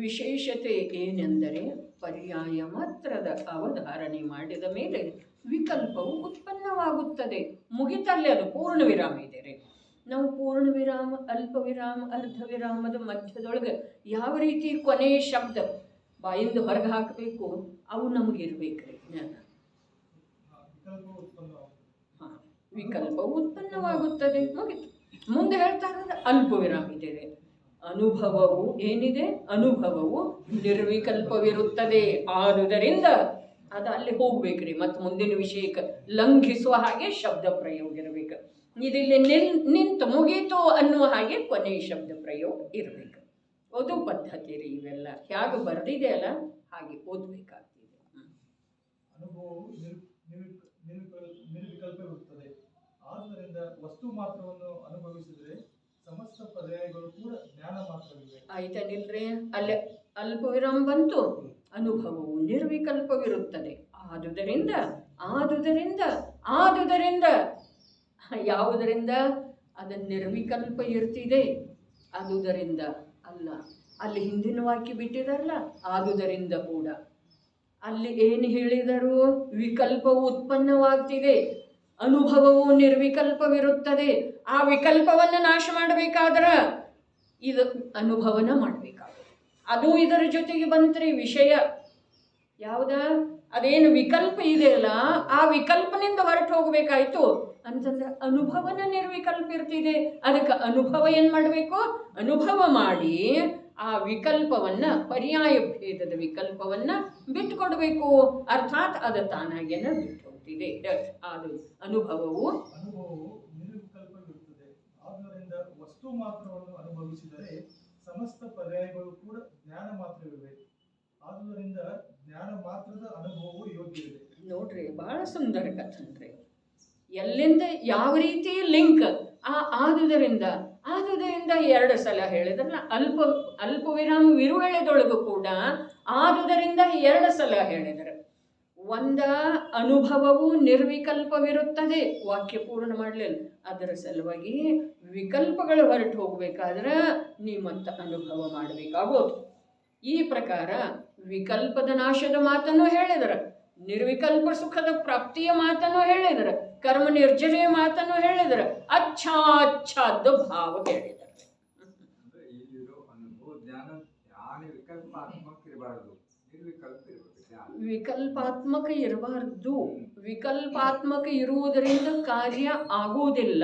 ವಿಶೇಷತೆ ಏನೆಂದರೆ ಪರ್ಯಾಯ ಮಾತ್ರದ ಅವಧಾರಣೆ ಮಾಡಿದ ಮೇಲೆ ವಿಕಲ್ಪವು ಉತ್ಪನ್ನವಾಗುತ್ತದೆ. ಮುಗಿತಲ್ಲಿ ಅದು ಪೂರ್ಣ ವಿರಾಮ ಇದೆ ರೀ. ನಾವು ಪೂರ್ಣ ವಿರಾಮ, ಅಲ್ಪ ವಿರಾಮ, ಅರ್ಧ ವಿರಾಮದ ಮಧ್ಯದೊಳಗೆ ಯಾವ ರೀತಿ ಕೊನೆಯ ಶಬ್ದ ಬಾಯಿಂದ ಹೊರಗೆ ಹಾಕಬೇಕು ಅವು ನಮಗಿರ್ಬೇಕ್ರಿ ಜ್ಞಾನ. ವಿಕಲ್ಪವು ಉತ್ಪನ್ನವಾಗುತ್ತದೆ, ಮುಗಿತು. ಮುಂದೆ ಹೇಳ್ತಾ ಇರೋದು ಅಲ್ಪ ವಿರಾಮ ಇದೆ. ಅನುಭವವು ಏನಿದೆ? ಅನುಭವವು ನಿರ್ವಿಕಲ್ಪವಿರುತ್ತದೆ. ಆದುದರಿಂದ ಅದು ಅಲ್ಲಿ ಹೋಗ್ಬೇಕ್ರಿ. ಮತ್ತು ಮುಂದಿನ ವಿಷಯಕ್ಕೆ ಲಂಘಿಸುವ ಹಾಗೆ ಶಬ್ದ ಪ್ರಯೋಗ ಇರಬೇಕು. ಇದಿಲ್ಲಿ ನಿಂತು ಮುಗೀತು ಅನ್ನುವ ಹಾಗೆ ಕೊನೆಯ ಶಬ್ದ ಪ್ರಯೋಗ ಇರಬೇಕು. ಓದು ಪದ್ಧತಿ ರೀ ಇವೆಲ್ಲ. ಹೇಗೆ ಬರೆದಿದೆಯಲ್ಲ ಹಾಗೆ ಓದಬೇಕಾಗ್ತಿದೆ. ಅನುಭವವು ನಿರ್ವಿಕಲ್ಪವಿರುತ್ತದೆ. ಆದ್ದರಿಂದ ವಸ್ತು ಮಾತ್ರವನ್ನು ಅನುಭವಿಸಿದರೆ ಸಮಸ್ತ ಪರ್ಯಾಯಗಳು ಕೂಡ ಜ್ಞಾನ ಮಾತ್ರವಿವೆ. ಆಯ್ತನಿಲ್ರಿ, ಅಲ್ಲಿ ಅಲ್ಪ ವಿರಾಮ ಬಂತು. ಅನುಭವವು ನಿರ್ವಿಕಲ್ಪವಿರುತ್ತದೆ. ಆದುದರಿಂದ ಯಾವುದರಿಂದ ಅದು ನಿರ್ವಿಕಲ್ಪ ಇರ್ತಿದೆ. ಆದುದರಿಂದ ಅಲ್ಲ, ಅಲ್ಲಿ ಹಿಂದಿನ ವಾಕ್ಯ ಬಿಟ್ಟಿದಾರಲ್ಲ, ಆದುದರಿಂದ ಕೂಡ ಅಲ್ಲಿ ಏನು ಹೇಳಿದರು? ವಿಕಲ್ಪವು ಉತ್ಪನ್ನವಾಗ್ತಿದೆ, ಅನುಭವವು ನಿರ್ವಿಕಲ್ಪವಿರುತ್ತದೆ. ಆ ವಿಕಲ್ಪವನ್ನು ನಾಶ ಮಾಡಬೇಕಾದ್ರೆ ಇದು ಅನುಭವನ ಮಾಡಬೇಕಾಗುತ್ತೆ. ಅದು ಇದರ ಜೊತೆಗೆ ಬಂತ್ರಿ ವಿಷಯ ಯಾವುದ? ಅದೇನು ವಿಕಲ್ಪ ಇದೆಯಲ್ಲ, ಆ ವಿಕಲ್ಪನಿಂದ ಹೊರಟು ಹೋಗಬೇಕಾಯ್ತು ಅಂತಂದ್ರೆ ಅನುಭವನ ನಿರ್ವಿಕಲ್ಪ ಇರ್ತಿದೆ. ಅದಕ್ಕೆ ಅನುಭವ ಏನು ಮಾಡಬೇಕು? ಅನುಭವ ಮಾಡಿ ಆ ವಿಕಲ್ಪವನ್ನು, ಪರ್ಯಾಯ ಭೇದದ ವಿಕಲ್ಪವನ್ನು ಬಿಟ್ಟುಕೊಡ್ಬೇಕು. ಅರ್ಥಾತ್ ಅದು ತಾನಾಗೇನ ಬಿಟ್ಟು ಹೋಗ್ತಿದೆ. ಅದು ಅನುಭವವು ನಿರ್ವಿಕಲ್ಪವಿರುತ್ತದೆ. ಆದ್ದರಿಂದ ವಸ್ತು ಮಾತ್ರವನ್ನು ಅನುಭವಿಸಿದರೆ ಸಮಸ್ತ ಪರ್ಯಾಯಗಳು ಕೂಡ ಜ್ಞಾನ ಮಾತ್ರವಿವೆ. ಆದುದರಿಂದ ಜ್ಞಾನ ಮಾತ್ರದ ಅನುಭವವು ಯೋಗ್ಯವಿದೆ. ನೋಡ್ರಿ, ಬಹಳ ಸುಂದರ ಕಥನ್ರಿ. ಎಲ್ಲಿಂದ ಯಾವ ರೀತಿ ಲಿಂಕ್? ಆದುದರಿಂದ 2 ಸಲ ಹೇಳಿದ್ರಲ್ಲ. ಅಲ್ಪ ವಿರಾಮ ವಿರುವೆಳೆದೊಳಗೂ ಕೂಡ ಆದುದರಿಂದ 2 ಸಲ ಹೇಳಿದರು. ಒಂದ ಅನುಭವವು ನಿರ್ವಿಕಲ್ಪವಿರುತ್ತದೆ, ವಾಕ್ಯ ಪೂರ್ಣ ಮಾಡಲಿಲ್ಲ. ಅದರ ಸಲುವಾಗಿ ವಿಕಲ್ಪಗಳು ಹೊರಟು ಹೋಗ್ಬೇಕಾದ್ರೆ ನೀ ಮತ್ತೆ ಅನುಭವ ಮಾಡಬೇಕಾಗೋದು. ಈ ಪ್ರಕಾರ ವಿಕಲ್ಪದ ನಾಶದ ಮಾತನ್ನು ಹೇಳಿದರು, ನಿರ್ವಿಕಲ್ಪ ಸುಖದ ಪ್ರಾಪ್ತಿಯ ಮಾತನ್ನು ಹೇಳಿದರು, ಕರ್ಮ ನಿರ್ಜರೆಯ ಮಾತನ್ನು ಹೇಳಿದರು, ಅಚ್ಛಾದ ಭಾವ ಹೇಳಿದರು. ವಿಕಲ್ಪಾತ್ಮಕ ಇರಬಾರ್ದು. ವಿಕಲ್ಪಾತ್ಮಕ ಇರುವುದರಿಂದ ಕಾರ್ಯ ಆಗುವುದಿಲ್ಲ.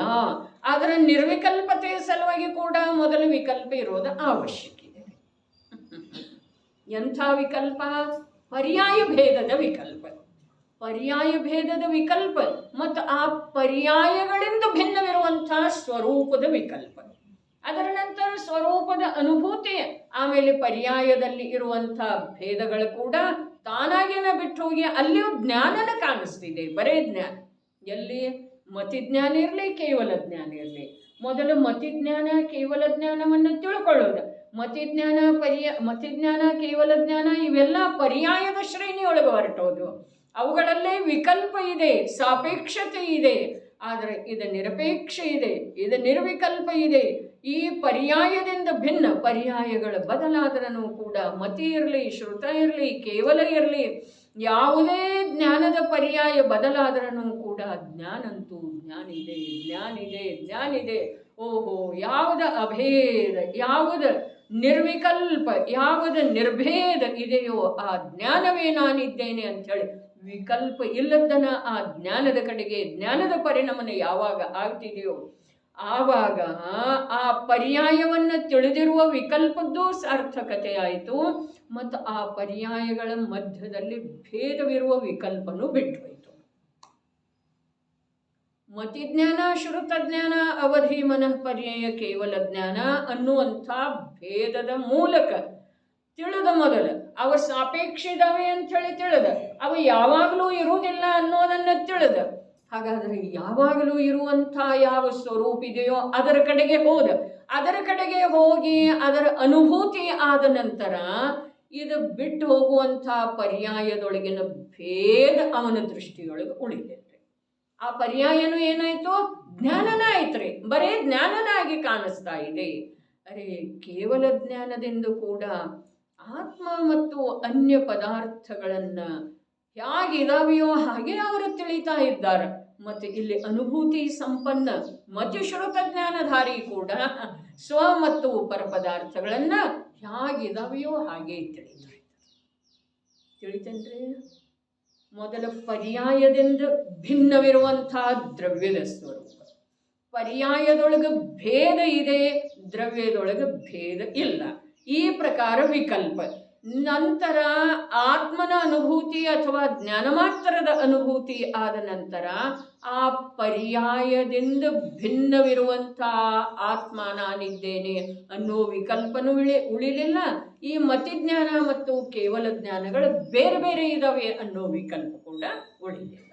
ಆದರೆ ನಿರ್ವಿಕಲ್ಪತೆಯ ಸಲುವಾಗಿ ಕೂಡ ಮೊದಲು ವಿಕಲ್ಪ ಇರೋದು ಅವಶ್ಯಕ ಇದೆ. ಎಂಥ ವಿಕಲ್ಪ? ಪರ್ಯಾಯ ಭೇದದ ವಿಕಲ್ಪ. ಪರ್ಯಾಯ ಭೇದದ ವಿಕಲ್ಪ ಮತ್ತು ಆ ಪರ್ಯಾಯಗಳಿಂದ ಭಿನ್ನವಿರುವಂಥ ಸ್ವರೂಪದ ವಿಕಲ್ಪ. ಅದರ ನಂತರ ಸ್ವರೂಪದ ಅನುಭೂತಿ, ಆಮೇಲೆ ಪರ್ಯಾಯದಲ್ಲಿ ಇರುವಂಥ ಭೇದಗಳು ಕೂಡ ತಾನಾಗೇನ ಬಿಟ್ಟು ಹೋಗಿ ಅಲ್ಲಿಯೂ ಜ್ಞಾನನ ಕಾಣಿಸ್ತಿದೆ. ಬರೇ ಜ್ಞಾನ. ಎಲ್ಲಿ? ಮತಿಜ್ಞಾನ ಇರಲಿ, ಕೇವಲ ಜ್ಞಾನ ಇರಲಿ. ಮೊದಲು ಮತಿಜ್ಞಾನ ಕೇವಲ ಜ್ಞಾನವನ್ನು ತಿಳ್ಕೊಳ್ಳೋದು. ಮತಿಜ್ಞಾನ ಕೇವಲ ಜ್ಞಾನ ಇವೆಲ್ಲ ಪರ್ಯಾಯದ ಶ್ರೇಣಿಯೊಳಗೆ ಹೊರಟೋದು. ಅವುಗಳಲ್ಲೇ ವಿಕಲ್ಪ ಇದೆ, ಸಾಪೇಕ್ಷತೆ ಇದೆ. ಆದರೆ ಇದು ನಿರಪೇಕ್ಷ ಇದೆ, ಇದು ನಿರ್ವಿಕಲ್ಪ ಇದೆ. ಈ ಪರ್ಯಾಯದಿಂದ ಭಿನ್ನ ಪರ್ಯಾಯಗಳ ಬದಲಾದ್ರೂ ಕೂಡ ಮತಿ ಇರಲಿ, ಶ್ರುತ ಇರಲಿ, ಕೇವಲ ಇರಲಿ, ಯಾವುದೇ ಜ್ಞಾನದ ಪರ್ಯಾಯ ಬದಲಾದ್ರೂ ಕೂಡ ಜ್ಞಾನಂತೂ ಜ್ಞಾನಿದೆ, ಜ್ಞಾನಿದೆ, ಜ್ಞಾನಿದೆ. ಓಹೋ, ಯಾವುದ ಅಭೇದ, ಯಾವುದ ನಿರ್ವಿಕಲ್ಪ, ಯಾವುದ ನಿರ್ಭೇದ ಇದೆಯೋ ಆ ಜ್ಞಾನವೇ ನಾನಿದ್ದೇನೆ ಅಂಥೇಳಿ ವಿಕಲ್ಪ ಇಲ್ಲದನ ಆ ಜ್ಞಾನದ ಕಡೆಗೆ, ಜ್ಞಾನದ ಪರಿಣಾಮನ ಯಾವಾಗ ಆಗ್ತಿದೆಯೋ ಆವಾಗ ಆ ಪರ್ಯಾಯವನ್ನು ತಿಳಿದಿರುವ ವಿಕಲ್ಪದ್ದು ಸಾರ್ಥಕತೆ ಆಯಿತು. ಮತ್ತು ಆ ಪರ್ಯಾಯಗಳ ಮಧ್ಯದಲ್ಲಿ ಭೇದವಿರುವ ವಿಕಲ್ಪನೂ ಬಿಟ್ಟು ಹೋಯಿತು. ಮತಿಜ್ಞಾನ, ಶ್ರುತಜ್ಞಾನ, ಅವಧಿ, ಮನಃ ಪರ್ಯಾಯ, ಕೇವಲ ಜ್ಞಾನ ಅನ್ನುವಂಥ ಭೇದದ ಮೂಲಕ ತಿಳಿದ ಮೊದಲ ಅವ ಸಾಪೇಕ್ಷ ಇದ್ದಾವೆ ಅಂಥೇಳಿ ತಿಳಿದ, ಅವು ಯಾವಾಗಲೂ ಇರುವುದಿಲ್ಲ ಅನ್ನೋದನ್ನು ತಿಳಿದ. ಹಾಗಾದರೆ ಯಾವಾಗಲೂ ಇರುವಂಥ ಯಾವ ಸ್ವರೂಪ ಇದೆಯೋ ಅದರ ಕಡೆಗೆ ಹೋದ. ಅದರ ಕಡೆಗೆ ಹೋಗಿ ಅದರ ಅನುಭೂತಿ ಆದ ನಂತರ ಇದು ಬಿಟ್ಟು ಹೋಗುವಂಥ ಪರ್ಯಾಯದೊಳಗಿನ ಭೇದ ಅವನ ದೃಷ್ಟಿಯೊಳಗೆ ಉಳಿದೈತೆ. ಆ ಪರ್ಯಾಯನೂ ಏನಾಯಿತು? ಜ್ಞಾನನ ಆಯ್ತ್ರಿ, ಬರೇ ಜ್ಞಾನನಾಗಿ ಕಾಣಿಸ್ತಾ ಇದೆ. ಅರೆ, ಕೇವಲ ಜ್ಞಾನದಿಂದ ಕೂಡ ಆತ್ಮ ಮತ್ತು ಅನ್ಯ ಪದಾರ್ಥಗಳನ್ನು ಹೇಗಿದಾವೆಯೋ ಹಾಗೆ ಅವರು ತಿಳಿತಾ ಇದ್ದಾರೆ. ಮತ್ತು ಇಲ್ಲಿ ಅನುಭೂತಿ ಸಂಪನ್ನ ಮತಿಶ್ರುತ ಜ್ಞಾನಧಾರಿ ಕೂಡ ಸ್ವ ಮತ್ತು ಪರ ಪದಾರ್ಥಗಳನ್ನು ಹೇಗಿದಾವೆಯೋ ಹಾಗೆ ತಿಳಿತಾ ಇದ್ದಾರೆ. ತಿಳಿತೇನ್ರಿ? ಮೊದಲ ಪರ್ಯಾಯದಿಂದ ಭಿನ್ನವಿರುವಂಥ ದ್ರವ್ಯದ ಸ್ವರೂಪ, ಪರ್ಯಾಯದೊಳಗೆ ಭೇದ ಇದೆ, ದ್ರವ್ಯದೊಳಗೆ ಭೇದ ಇಲ್ಲ. ಈ ಪ್ರಕಾರ ವಿಕಲ್ಪ. ನಂತರ ಆತ್ಮನ ಅನುಭೂತಿ ಅಥವಾ ಜ್ಞಾನ ಮಾತ್ರದ ಅನುಭೂತಿ ಆದ ನಂತರ ಆ ಪರ್ಯಾಯದಿಂದ ಭಿನ್ನವಿರುವಂಥ ಆತ್ಮ ನಾನಿದ್ದೇನೆ ಅನ್ನೋ ವಿಕಲ್ಪನೂ ಉಳಿಲಿಲ್ಲ. ಈ ಮತಿಜ್ಞಾನ ಮತ್ತು ಕೇವಲ ಜ್ಞಾನಗಳು ಬೇರೆ ಬೇರೆ ಇದ್ದಾವೆ ಅನ್ನೋ ವಿಕಲ್ಪ ಕೂಡ ಉಳಿಲಿಲ್ಲ.